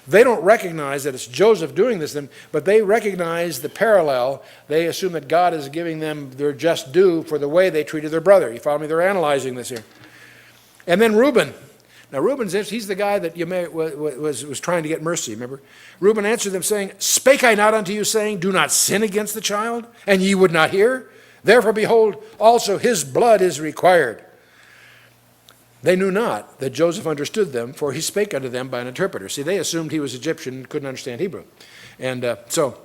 They don't recognize that it's Joseph doing this, but they recognize the parallel. They assume that God is giving them their just due for the way they treated their brother. You follow me? They're analyzing this here. And then Reuben. Now he's the guy that was trying to get mercy, remember? Reuben answered them saying, Spake I not unto you, saying, Do not sin against the child, and ye would not hear? Therefore, behold, also his blood is required. They knew not that Joseph understood them, for he spake unto them by an interpreter. See, they assumed he was Egyptian and couldn't understand Hebrew. And so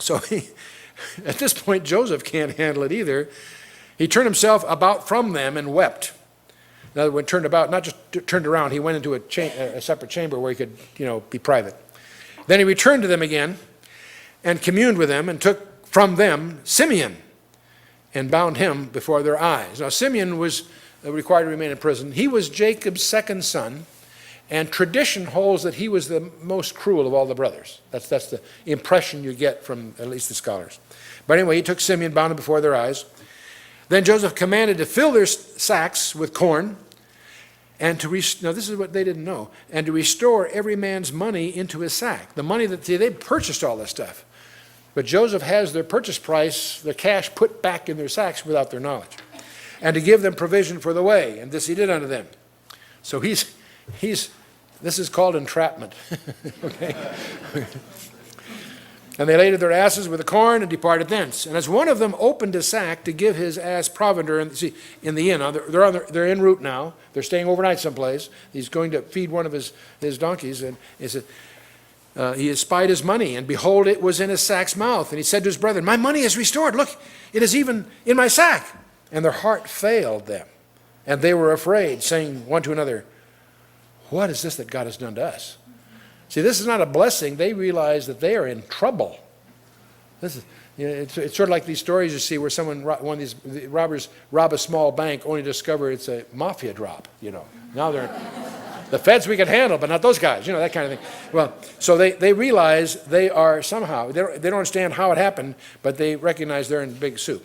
at this point, Joseph can't handle it either. He turned himself about from them and wept. In other words, turned about, not just turned around, he went into a separate chamber where he could, be private. Then he returned to them again and communed with them and took from them Simeon and bound him before their eyes. Now, Simeon was required to remain in prison. He was Jacob's second son, And tradition holds that he was the most cruel of all the brothers. That's the impression you get from at least the scholars. But anyway, he took Simeon, bound him before their eyes. Then Joseph commanded to fill their sacks with corn, and to now this is what they didn't know, and to restore every man's money into his sack. The money that they purchased all this stuff. But Joseph has their purchase price, the cash, put back in their sacks without their knowledge. And to give them provision for the way, and this he did unto them. So this is called entrapment. Okay? And they laded their asses with the corn and departed thence. And as one of them opened his sack to give his ass provender, and see, in the inn, they're en route now. They're staying overnight someplace. He's going to feed one of his donkeys, and he said, he espied his money, and behold, it was in his sack's mouth. And he said to his brethren, my money is restored. Look, it is even in my sack. And their heart failed them, and they were afraid, saying one to another, what is this that God has done to us? See, this is not a blessing. They realize that they are in trouble. This is, it's sort of like these stories you see where one of these robbers rob a small bank only to discover it's a mafia drop. Now they're the feds we can handle, but not those guys. That kind of thing. Well, so they realize they are somehow they don't understand how it happened, but they recognize they're in big soup.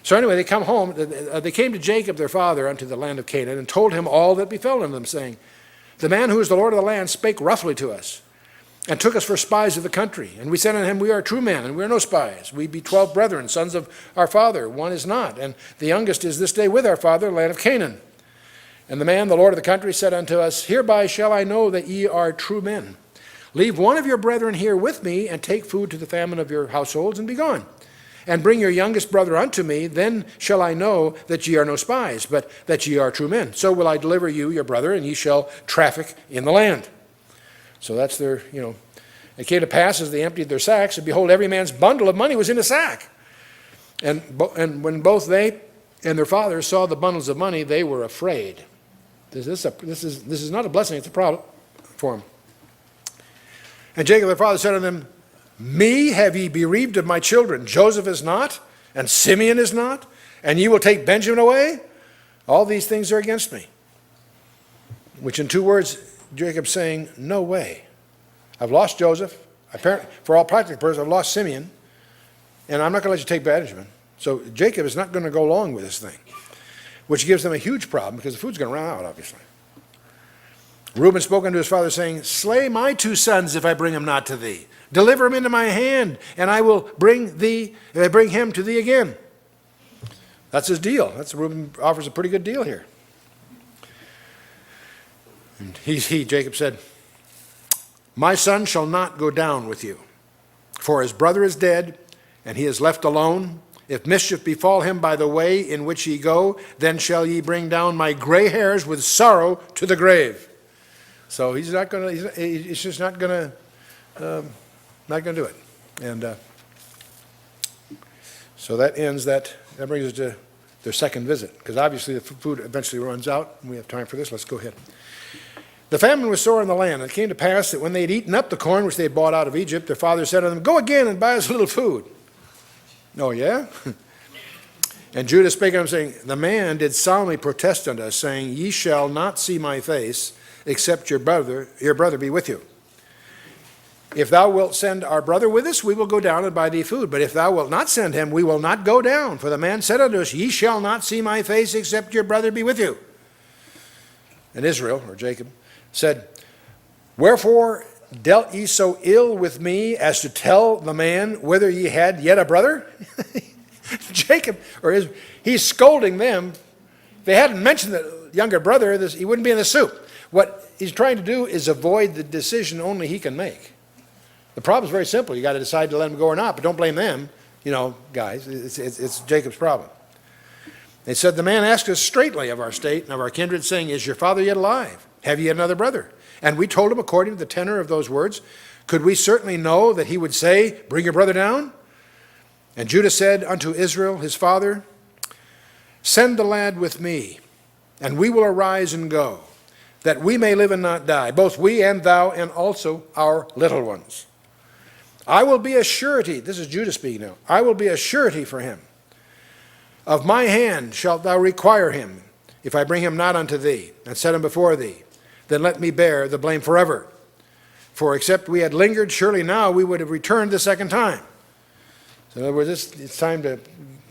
So anyway, they come home. They came to Jacob their father unto the land of Canaan and told him all that befell unto them, saying, the man who is the Lord of the land spake roughly to us, and took us for spies of the country. And we said unto him, we are true men, and we are no spies. We be 12 brethren, sons of our father. One is not, and the youngest is this day with our father, the land of Canaan. And the man, the Lord of the country, said unto us, hereby shall I know that ye are true men. Leave one of your brethren here with me, and take food to the famine of your households, and be gone. And bring your youngest brother unto me, then shall I know that ye are no spies, but that ye are true men. So will I deliver you, your brother, and ye shall traffic in the land. So that's their, It came to pass as they emptied their sacks, and behold, every man's bundle of money was in a sack. And when both they and their father saw the bundles of money, they were afraid. This is not a blessing, it's a problem for them. And Jacob their father said unto them, me have ye bereaved of my children. Joseph is not, and Simeon is not, and ye will take Benjamin away? All these things are against me. Which in two words, Jacob's saying, no way. I've lost Joseph. Apparently, for all practical purposes, I've lost Simeon, and I'm not going to let you take Benjamin. So Jacob is not going to go along with this thing, which gives them a huge problem because the food's going to run out, obviously. Reuben spoke unto his father, saying, slay my 2 sons if I bring him not to thee. Deliver him into my hand, and I will bring him to thee again. That's his deal. Reuben offers a pretty good deal here. And Jacob said, my son shall not go down with you, for his brother is dead, and he is left alone. If mischief befall him by the way in which ye go, then shall ye bring down my gray hairs with sorrow to the grave. So he's not going to. He's just not going to. Not going to do it. And so that ends that. That brings us to their second visit, because obviously the food eventually runs out, and we have time for this. Let's go ahead. The famine was sore in the land, and it came to pass that when they had eaten up the corn which they had bought out of Egypt, their father said to them, go again and buy us a little food. Oh, yeah? And Judah spake unto him, saying, the man did solemnly protest unto us, saying, ye shall not see my face, except your brother be with you. If thou wilt send our brother with us, we will go down and buy thee food. But if thou wilt not send him, we will not go down. For the man said unto us, ye shall not see my face, except your brother be with you. And Israel, or Jacob, said, wherefore dealt ye so ill with me as to tell the man whether ye had yet a brother? Jacob, he's scolding them. If they hadn't mentioned the younger brother, he wouldn't be in the soup. What he's trying to do is avoid the decision only he can make. The problem is very simple. You got to decide to let him go or not, but don't blame them, guys. It's Jacob's problem. They said, the man asked us straightly of our state and of our kindred, saying, is your father yet alive? Have ye another brother? And we told him according to the tenor of those words. Could we certainly know that he would say, bring your brother down? And Judah said unto Israel, his father, send the lad with me, and we will arise and go, that we may live and not die, both we and thou, and also our little ones. I will be a surety, this is Judah speaking now, I will be a surety for him. Of my hand shalt thou require him, if I bring him not unto thee, and set him before thee, then let me bear the blame forever. For except we had lingered, surely now we would have returned the second time. So in other words, it's time to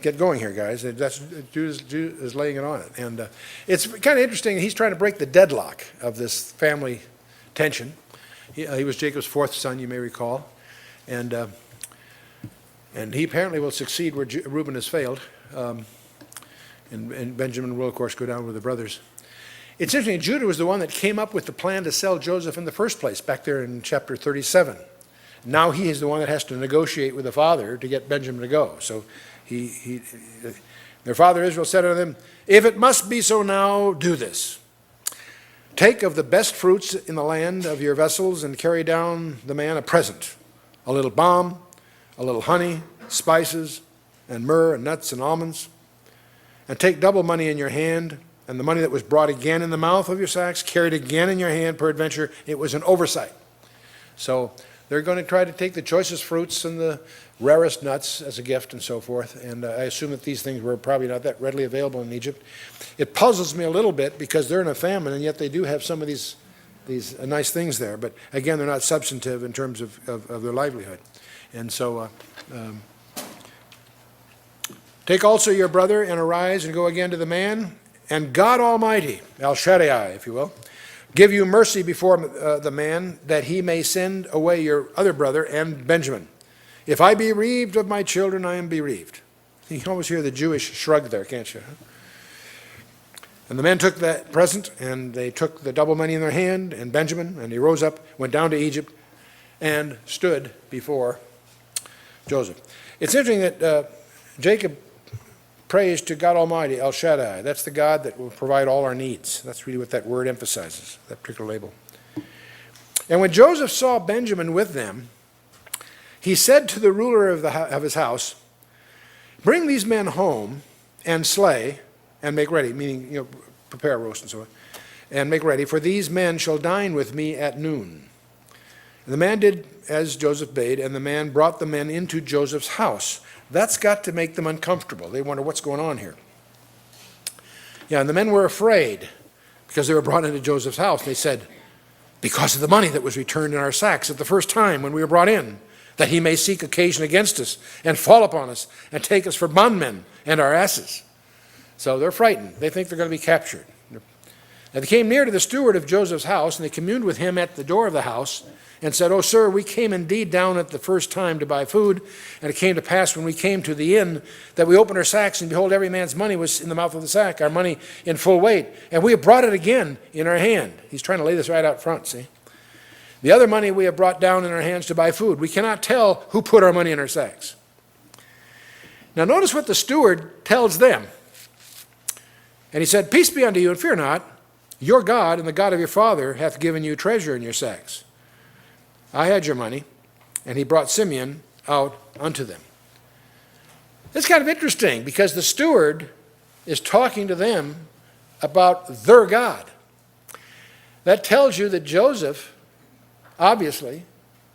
get going here, guys. Jude is laying it on it. And it's kind of interesting. He's trying to break the deadlock of this family tension. He was Jacob's fourth son, you may recall. And he apparently will succeed where Reuben has failed. And Benjamin will, of course, go down with the brothers. It's interesting, Judah was the one that came up with the plan to sell Joseph in the first place, back there in chapter 37. Now he is the one that has to negotiate with the father to get Benjamin to go. So their father Israel said unto them, if it must be so now, do this. Take of the best fruits in the land of your vessels and carry down the man a present, a little balm, a little honey, spices, and myrrh, and nuts, and almonds. And take double money in your hand, and the money that was brought again in the mouth of your sacks, carried again in your hand, peradventure, it was an oversight. So they're going to try to take the choicest fruits and the rarest nuts as a gift and so forth. And I assume that these things were probably not that readily available in Egypt. It puzzles me a little bit because they're in a famine, and yet they do have some of these nice things there. But again, they're not substantive in terms of their livelihood. And so take also your brother and arise and go again to the man, and God Almighty, El Shaddai, if you will, give you mercy before the man, that he may send away your other brother and Benjamin. If I be bereaved of my children, I am bereaved. You can always hear the Jewish shrug there, can't you? And the men took that present, and they took the double money in their hand, and Benjamin, and he rose up, went down to Egypt, and stood before Joseph. It's interesting that Jacob prays to God Almighty, El Shaddai. That's the God that will provide all our needs. That's really what that word emphasizes, that particular label. And when Joseph saw Benjamin with them, he said to the ruler of his house, bring these men home and slay and make ready, meaning, prepare a roast and so on, and make ready, for these men shall dine with me at noon. And the man did as Joseph bade, and the man brought the men into Joseph's house. That's got to make them uncomfortable. They wonder what's going on here. Yeah, and the men were afraid because they were brought into Joseph's house. They said, because of the money that was returned in our sacks at the first time when we were brought in, that he may seek occasion against us and fall upon us and take us for bondmen and our asses. So they're frightened. They think they're going to be captured. And they came near to the steward of Joseph's house, and they communed with him at the door of the house, and said, O sir, we came indeed down at the first time to buy food, and it came to pass when we came to the inn that we opened our sacks, and behold, every man's money was in the mouth of the sack, our money in full weight, and we have brought it again in our hand. He's trying to lay this right out front, see? The other money we have brought down in our hands to buy food. We cannot tell who put our money in our sacks. Now notice what the steward tells them. And he said, peace be unto you, and fear not. Your God and the God of your father hath given you treasure in your sacks. I had your money, and he brought Simeon out unto them. It's kind of interesting because the steward is talking to them about their God. That tells you that Joseph obviously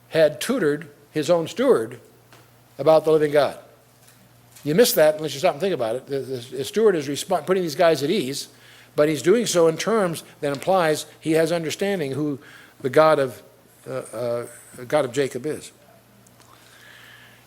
had tutored his own steward about the living God. You miss that unless you stop and think about it. The steward is putting these guys at ease, but he's doing so in terms that implies he has understanding who the God of Jacob is.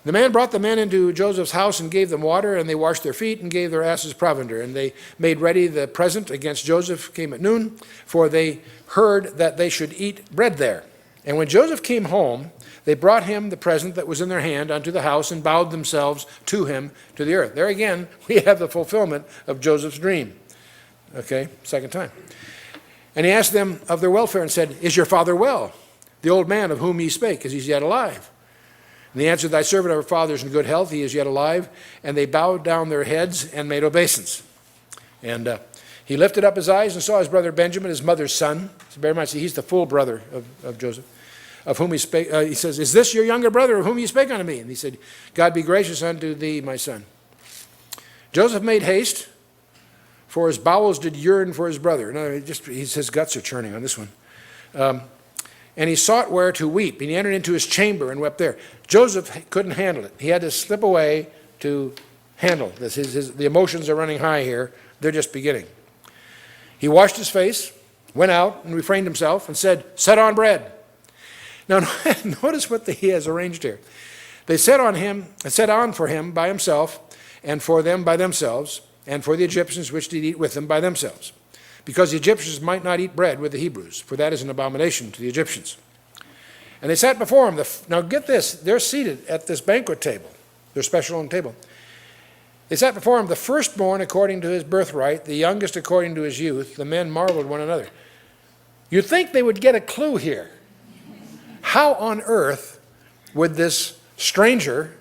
The man brought the men into Joseph's house and gave them water, and they washed their feet and gave their asses provender. And they made ready the present against Joseph came at noon, for they heard that they should eat bread there. And when Joseph came home, they brought him the present that was in their hand unto the house, and bowed themselves to him to the earth. There again, we have the fulfillment of Joseph's dream. Okay, second time. And he asked them of their welfare and said, is your father well? The old man of whom ye spake, is he yet alive? And they answered, thy servant our father is in good health, he is yet alive. And they bowed down their heads and made obeisance. And he lifted up his eyes and saw his brother Benjamin, his mother's son. So bear in mind, see, he's the full brother of Joseph, of whom he spake. He says, is this your younger brother of whom ye spake unto me? And he said, God be gracious unto thee, my son. Joseph made haste, for his bowels did yearn for his brother. No, his guts are churning on this one. And he sought where to weep, and he entered into his chamber and wept there. Joseph couldn't handle it. He had to slip away to handle this. The emotions are running high here. They're just beginning. He washed his face went out and refrained himself and said, set on bread. Now, notice what he has arranged here. They set on for him by himself, and for them by themselves, and for the Egyptians which did eat with them by themselves. Because the Egyptians might not eat bread with the Hebrews, for that is an abomination to the Egyptians. And they sat before him. Now get this, they're seated at this banquet table, their special own table. They sat before him, the firstborn according to his birthright, the youngest according to his youth. The men marveled one another. You'd think they would get a clue here. How on earth would this stranger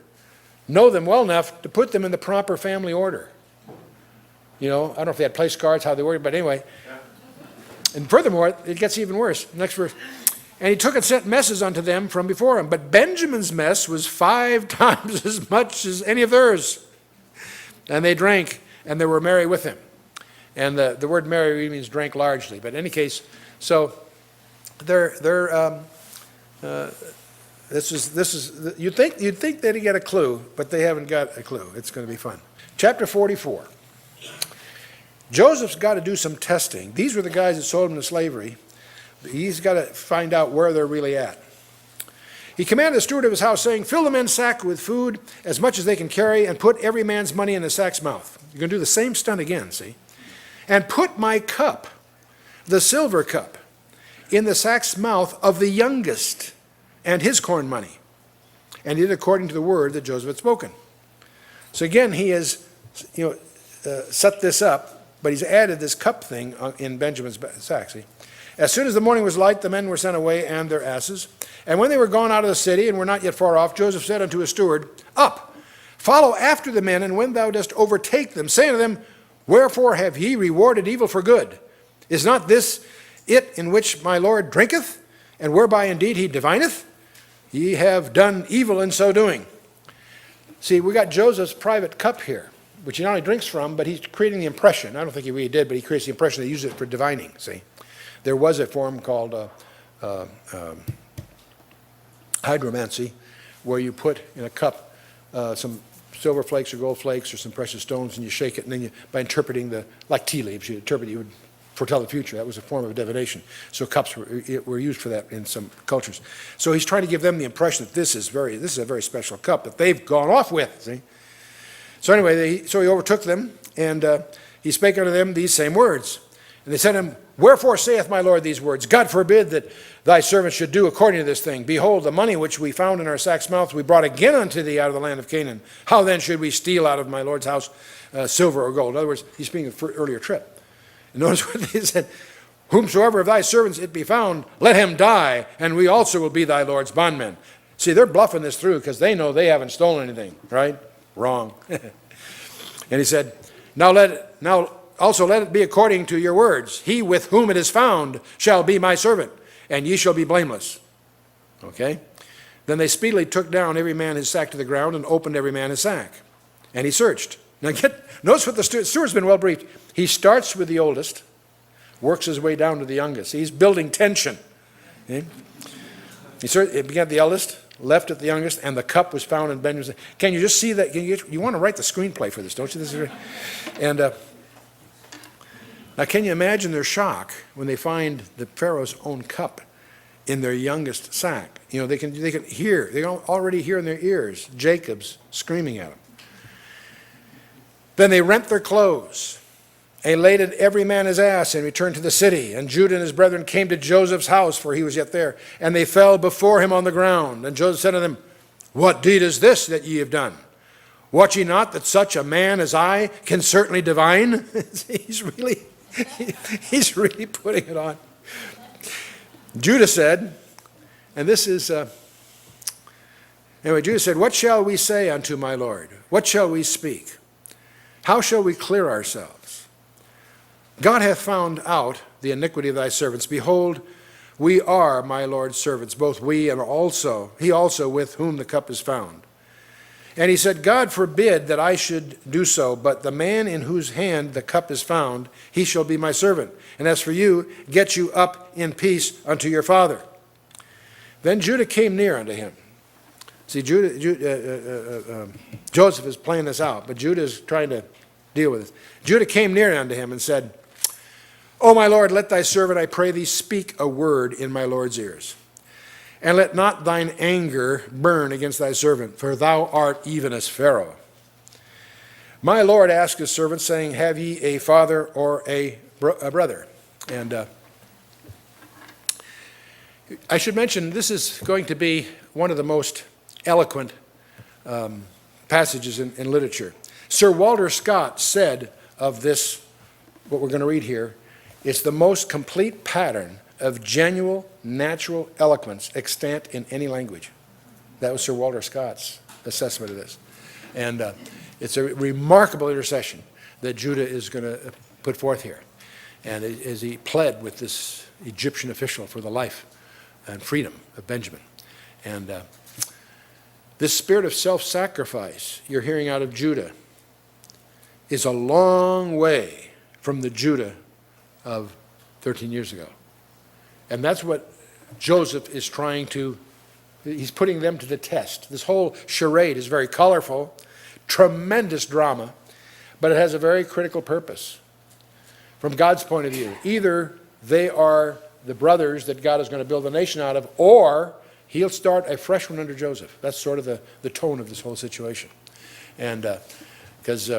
know them well enough to put them in the proper family order? You know, I don't know if they had place cards, how they were, but anyway. And furthermore, it gets even worse. Next verse. And he took and sent messes unto them from before him. But Benjamin's mess was 5 times as much as any of theirs. And they drank, and they were merry with him. And the word merry really means drank largely. But in any case, so you'd think they'd get a clue, but they haven't got a clue. It's going to be fun. Chapter 44. Joseph's got to do some testing. These were the guys that sold him to slavery. He's got to find out where they're really at. He commanded the steward of his house, saying, fill the men's sack with food as much as they can carry, and put every man's money in the sack's mouth. You're going to do the same stunt again, see? And put my cup, the silver cup, in the sack's mouth of the youngest, and his corn money. And he did according to the word that Joseph had spoken. So again, he has set this up, but he's added this cup thing in Benjamin's sack, see? As soon as the morning was light, the men were sent away, and their asses. And when they were gone out of the city, and were not yet far off, Joseph said unto his steward, up, follow after the men, and when thou dost overtake them, say unto them, wherefore have ye rewarded evil for good? Is not this it in which my Lord drinketh, and whereby indeed he divineth? Ye have done evil in so doing. See, we got Joseph's private cup here, which he not only drinks from, but he's creating the impression. I don't think he really did, but he creates the impression they use it for divining, see. There was a form called hydromancy, where you put in a cup some silver flakes or gold flakes or some precious stones, and you shake it, and then by interpreting like tea leaves, you would foretell the future. That was a form of divination. So cups were used for that in some cultures. So he's trying to give them the impression that this is a very special cup that they've gone off with. See? So anyway, so he overtook them, and he spake unto them these same words. And they said to him, wherefore saith my Lord these words? God forbid that thy servants should do according to this thing. Behold, the money which we found in our sack's mouth we brought again unto thee out of the land of Canaan. How then should we steal out of my Lord's house silver or gold? In other words, he's speaking of an earlier trip. And notice what they said. Whomsoever of thy servants it be found, let him die, and we also will be thy Lord's bondmen. See, they're bluffing this through because they know they haven't stolen anything, right? Wrong. And he said, now also let it be according to your words. He with whom it is found shall be my servant, and ye shall be blameless. Okay? Then they speedily took down every man his sack to the ground, and opened every man his sack. And he searched. Now notice what the steward's been well briefed. He starts with the oldest, works his way down to the youngest. He's building tension. Okay? He began at the eldest, left at the youngest, and the cup was found in Benjamin's. Can you just see that? You want to write the screenplay for this, don't you? And now, can you imagine their shock when they find the Pharaoh's own cup in their youngest sack? You know, they can already hear in their ears Jacob's screaming at them. Then they rent their clothes, and laded every man his ass, and returned to the city. And Judah and his brethren came to Joseph's house, for he was yet there. And they fell before him on the ground. And Joseph said to them, what deed is this that ye have done? Watch ye not that such a man as I can certainly divine? He's really putting it on. Judah said, and this is, Judah said, what shall we say unto my Lord? What shall we speak? How shall we clear ourselves? God hath found out the iniquity of thy servants. Behold, we are my Lord's servants, both we and he also with whom the cup is found. And he said, God forbid that I should do so, but the man in whose hand the cup is found, he shall be my servant. And as for you, get you up in peace unto your father. Then Judah came near unto him. See, Joseph is playing this out, but Judah is trying to deal with it. Judah came near unto him and said, O my Lord, let thy servant, I pray thee, speak a word in my Lord's ears. And let not thine anger burn against thy servant, for thou art even as Pharaoh. My Lord asked his servant, saying, have ye a father or a brother? And I should mention, this is going to be one of the most eloquent passages in literature. Sir Walter Scott said of this, what we're going to read here, it's the most complete pattern of genuine, natural eloquence extant in any language. That was Sir Walter Scott's assessment of this. And it's a remarkable intercession that Judah is going to put forth here. And as he pled with this Egyptian official for the life and freedom of Benjamin. And this spirit of self-sacrifice you're hearing out of Judah is a long way from the Judah of 13 years ago. And that's what Joseph is trying to, he's putting them to the test. This whole charade is very colorful, tremendous drama, but it has a very critical purpose from God's point of view. Either they are the brothers that God is going to build a nation out of, or he'll start a fresh one under Joseph. That's sort of the tone of this whole situation. And because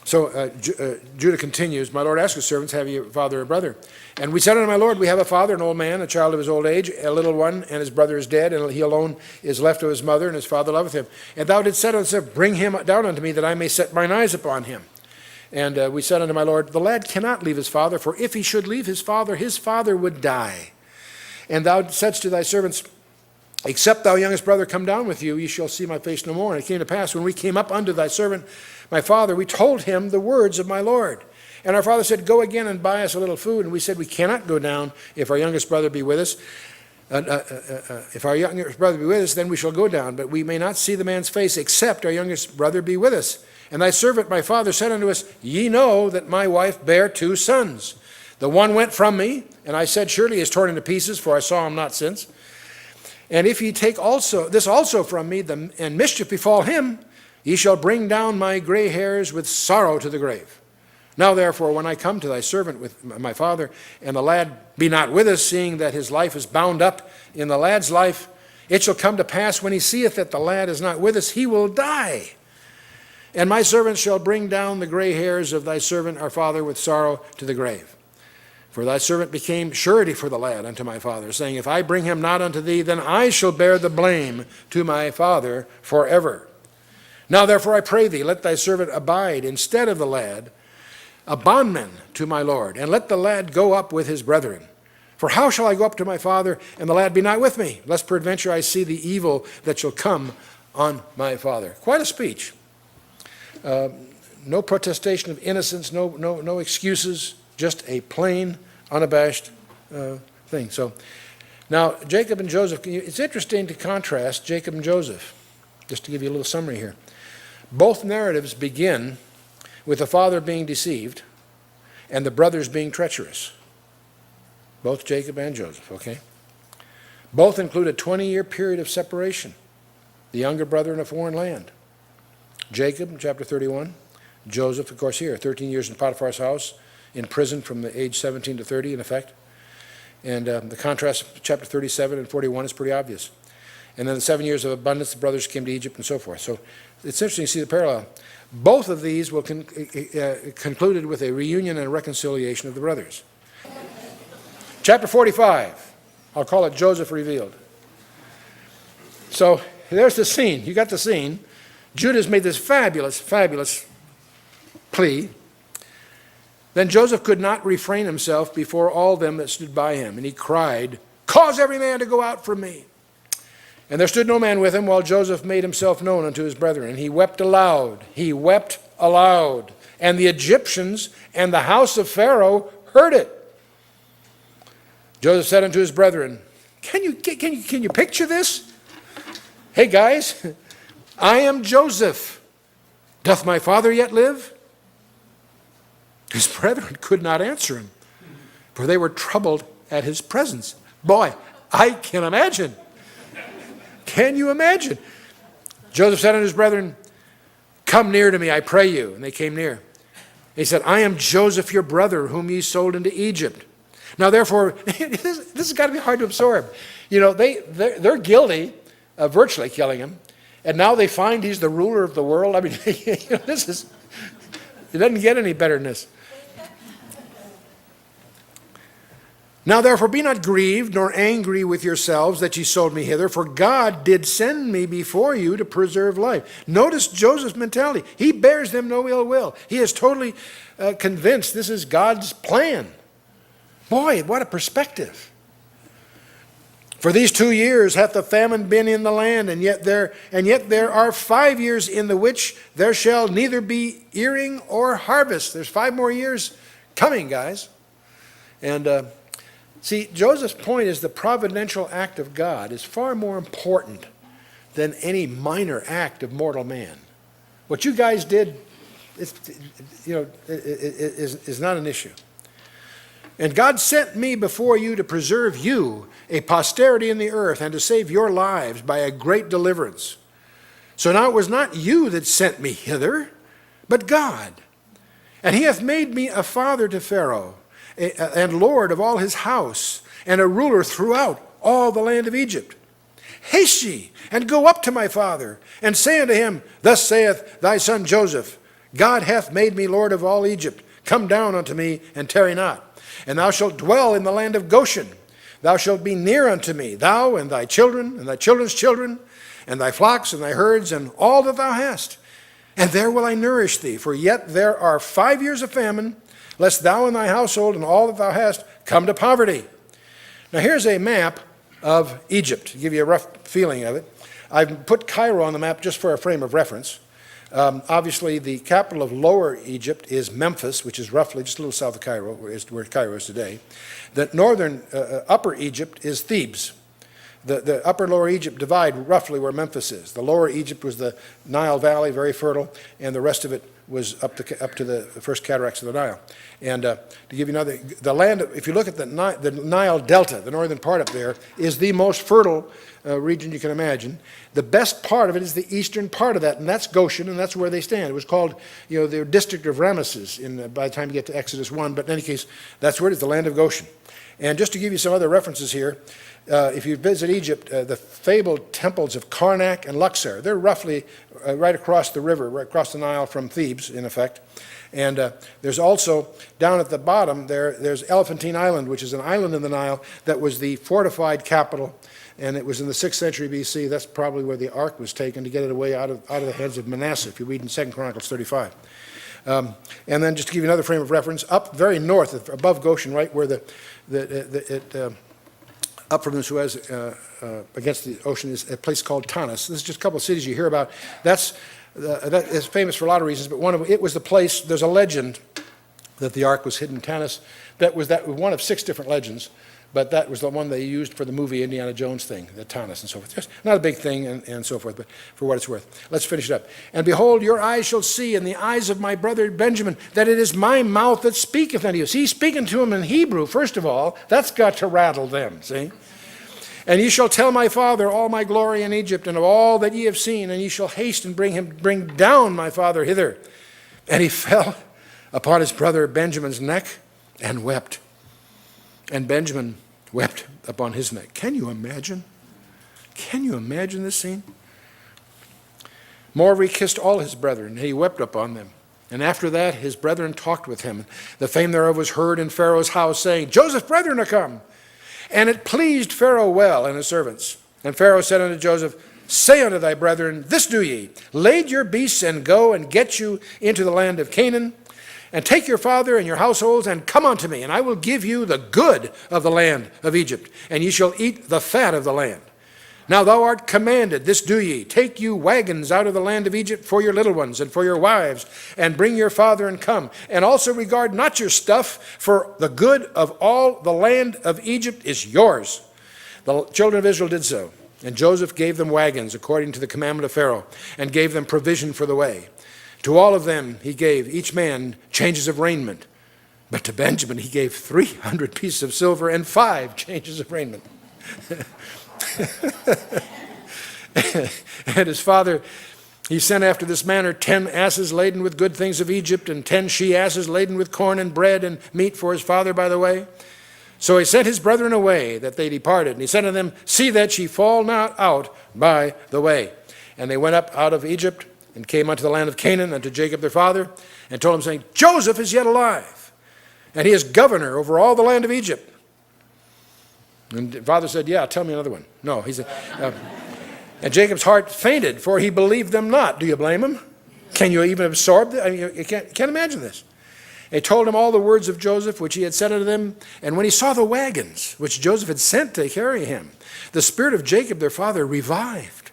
Judah continues, my Lord asked his servants, have you a father or brother? And we said unto my Lord, we have a father, an old man, a child of his old age, a little one, and his brother is dead, and he alone is left of his mother, and his father loveth him. And thou didst say unto him, bring him down unto me, that I may set mine eyes upon him. And we said unto my Lord, the lad cannot leave his father, for if he should leave his father would die. And thou saidst to thy servants, except thou youngest brother come down with you, ye shall see my face no more. And it came to pass, when we came up unto thy servant, my father, we told him the words of my Lord. And our father said, go again and buy us a little food. And we said, we cannot go down if our youngest brother be with us. If our youngest brother be with us, then we shall go down. But we may not see the man's face, except our youngest brother be with us. And thy servant, my father, said unto us, ye know that my wife bare 2 sons. The one went from me, and I said, surely he is torn into pieces, for I saw him not since. And if ye take this also from me, and mischief befall him, ye shall bring down my gray hairs with sorrow to the grave. Now therefore, when I come to thy servant with my father, and the lad be not with us, seeing that his life is bound up in the lad's life, it shall come to pass, when he seeth that the lad is not with us, he will die. And my servant shall bring down the gray hairs of thy servant our father with sorrow to the grave. For thy servant became surety for the lad unto my father, saying, if I bring him not unto thee, then I shall bear the blame to my father forever. Now therefore I pray thee, let thy servant abide instead of the lad, a bondman to my Lord, and let the lad go up with his brethren. For how shall I go up to my father, and the lad be not with me, lest peradventure I see the evil that shall come on my father? Quite a speech. No protestation of innocence, no excuses, just a plain, unabashed thing. So now Jacob and Joseph, it's interesting to contrast Jacob and Joseph, just to give you a little summary here. Both narratives begin with the father being deceived and the brothers being treacherous. Both Jacob and Joseph, okay? Both include a 20-year period of separation, the younger brother in a foreign land. Jacob, chapter 31. Joseph, of course, here, 13 years in Potiphar's house, in prison from the age 17 to 30, in effect. And the contrast of chapter 37 and 41 is pretty obvious. And then the 7 years of abundance, the brothers came to Egypt and so forth. So it's interesting to see the parallel. Both of these will concluded with a reunion and reconciliation of the brothers. Chapter 45, I'll call it Joseph Revealed. So there's the scene. You got the scene. Judah's made this fabulous, fabulous plea. Then Joseph could not refrain himself before all them that stood by him, and he cried, cause every man to go out from me. And there stood no man with him, while Joseph made himself known unto his brethren. And he wept aloud. He wept aloud. And the Egyptians and the house of Pharaoh heard it. Joseph said unto his brethren, can you picture this? Hey guys, I am Joseph. Doth my father yet live? His brethren could not answer him, for they were troubled at his presence. Boy, I can imagine. Can you imagine? Joseph said unto his brethren, come near to me, I pray you. And they came near. He said, I am Joseph your brother, whom ye sold into Egypt. Now therefore, this has got to be hard to absorb. You know, they're guilty of virtually killing him, and now they find he's the ruler of the world. I mean, it doesn't get any better than this. Now therefore be not grieved nor angry with yourselves that ye sold me hither, for God did send me before you to preserve life. Notice Joseph's mentality. He bears them no ill will. He is totally convinced this is God's plan. Boy, what a perspective. For these 2 years hath the famine been in the land, and yet there are 5 years in the which there shall neither be earing or harvest. There's 5 more years coming, guys. And see, Joseph's point is the providential act of God is far more important than any minor act of mortal man. What you guys did is not an issue. And God sent me before you to preserve you, a posterity in the earth, and to save your lives by a great deliverance. So now it was not you that sent me hither, but God. And he hath made me a father to Pharaoh, and lord of all his house, and a ruler throughout all the land of Egypt. Haste ye, and go up to my father, and say unto him, Thus saith thy son Joseph, God hath made me lord of all Egypt. Come down unto me, and tarry not. And thou shalt dwell in the land of Goshen. Thou shalt be near unto me, thou and thy children, and thy children's children, and thy flocks, and thy herds, and all that thou hast. And there will I nourish thee, for yet there are 5 years of famine, lest thou and thy household and all that thou hast come to poverty. Now here's a map of Egypt, to give you a rough feeling of it. I've put Cairo on the map just for a frame of reference. Obviously, the capital of Lower Egypt is Memphis, which is roughly just a little south of Cairo, where Cairo is today. The northern Upper Egypt is Thebes. The Upper Lower Egypt divide roughly where Memphis is. The Lower Egypt was the Nile Valley, very fertile, and the rest of it was up to the first cataracts of the Nile. And to give you another, the land, if you look at the Nile Delta, the northern part up there, is the most fertile region you can imagine. The best part of it is the eastern part of that, and that's Goshen, and that's where they stand. It was called, the district of Ramesses by the time you get to Exodus 1, but in any case, that's where it is, the land of Goshen. And just to give you some other references here, if you visit Egypt, the fabled temples of Karnak and Luxor, they're roughly right across the river, right across the Nile from Thebes, in effect. And there's also, down at the bottom, there's Elephantine Island, which is an island in the Nile that was the fortified capital, and it was in the 6th century BC. That's probably where the ark was taken to get it away out of the hands of Manasseh, if you read in 2 Chronicles 35. And then just to give you another frame of reference, up very north, above Goshen, right where up from the Suez against the ocean is a place called Tanis. This is just a couple of cities you hear about. That is famous for a lot of reasons, but it was the place. There's a legend that the ark was hidden in Tanis. That was one of 6 different legends, but that was the one they used for the movie Indiana Jones thing, the Tanis and so forth. Just not a big thing and so forth, but for what it's worth. Let's finish it up. And behold, your eyes shall see, and the eyes of my brother Benjamin, that it is my mouth that speaketh unto you. See, he's speaking to him in Hebrew, first of all. That's got to rattle them, see? And ye shall tell my father all my glory in Egypt, and of all that ye have seen, and ye shall haste and bring down my father hither. And he fell upon his brother Benjamin's neck and wept. And Benjamin wept upon his neck. Can you imagine? Can you imagine this scene? Moreover, he kissed all his brethren, and he wept upon them. And after that, his brethren talked with him. The fame thereof was heard in Pharaoh's house, saying, Joseph's brethren are come. And it pleased Pharaoh well and his servants. And Pharaoh said unto Joseph, Say unto thy brethren, This do ye, lade your beasts and go and get you into the land of Canaan, and take your father and your households, and come unto me, and I will give you the good of the land of Egypt, and ye shall eat the fat of the land. Now thou art commanded, this do ye, take you wagons out of the land of Egypt for your little ones and for your wives, and bring your father and come. And also regard not your stuff, for the good of all the land of Egypt is yours. The children of Israel did so. And Joseph gave them wagons according to the commandment of Pharaoh, and gave them provision for the way. To all of them he gave, each man, changes of raiment. But to Benjamin he gave 300 pieces of silver and 5 changes of raiment. And his father He sent after this manner 10 asses laden with good things of Egypt, and 10 she-asses laden with corn and bread and meat for his father by the way. So he sent his brethren away, that they departed. And he said to them, see that ye fall not out by the way. And they went up out of Egypt, and came unto the land of Canaan, unto Jacob their father, and told him, saying, Joseph is yet alive, and he is governor over all the land of Egypt. And the father said, yeah, tell me another one. No, he said... And Jacob's heart fainted, for he believed them not. Do you blame him? Can you even absorb that? I mean, you can't imagine this. He told him all the words of Joseph, which he had said unto them. And when he saw the wagons, which Joseph had sent to carry him, the spirit of Jacob their father revived.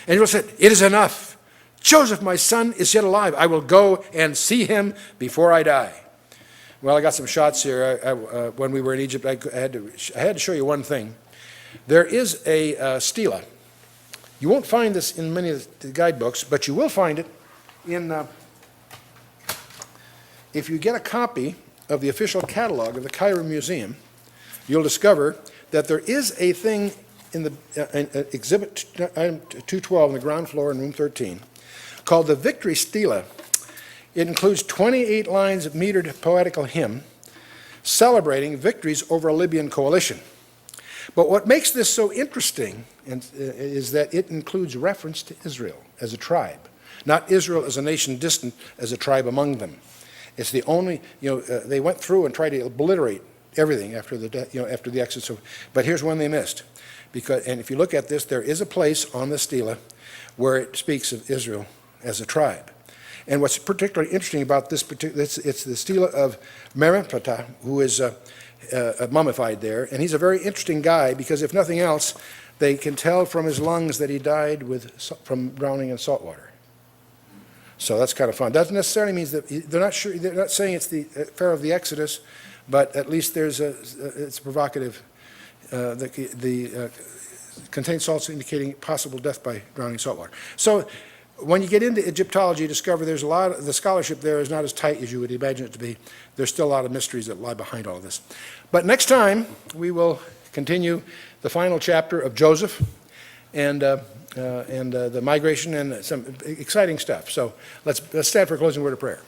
And he said, it is enough. Joseph, my son, is yet alive. I will go and see him before I die. Well, I got some shots here. When we were in Egypt, I had to show you one thing. There is a stela. You won't find this in many of the guidebooks, but you will find it in, if you get a copy of the official catalog of the Cairo Museum, you'll discover that there is a thing in the exhibit item 212 on the ground floor in room 13 called the Victory Stela. It includes 28 lines of metered poetical hymn celebrating victories over a Libyan coalition. But what makes this so interesting is that it includes reference to Israel as a tribe, not Israel as a nation distant as a tribe among them. It's the only, they went through and tried to obliterate everything after the Exodus. But here's one they missed. And if you look at this, there is a place on the stela where it speaks of Israel as a tribe. And what's particularly interesting about this it's the stela of Merempata, who is mummified there, and he's a very interesting guy because if nothing else, they can tell from his lungs that he died from drowning in salt water. So that's kind of fun. Doesn't necessarily mean that they're not sure. They're not saying it's the Pharaoh of the Exodus, but at least it's provocative. Contains salts indicating possible death by drowning in salt water. So when you get into Egyptology, you discover there's a lot of, the scholarship there is not as tight as you would imagine it to be. There's still a lot of mysteries that lie behind all of this. But next time, we will continue the final chapter of Joseph and the migration and some exciting stuff. So let's stand for a closing word of prayer.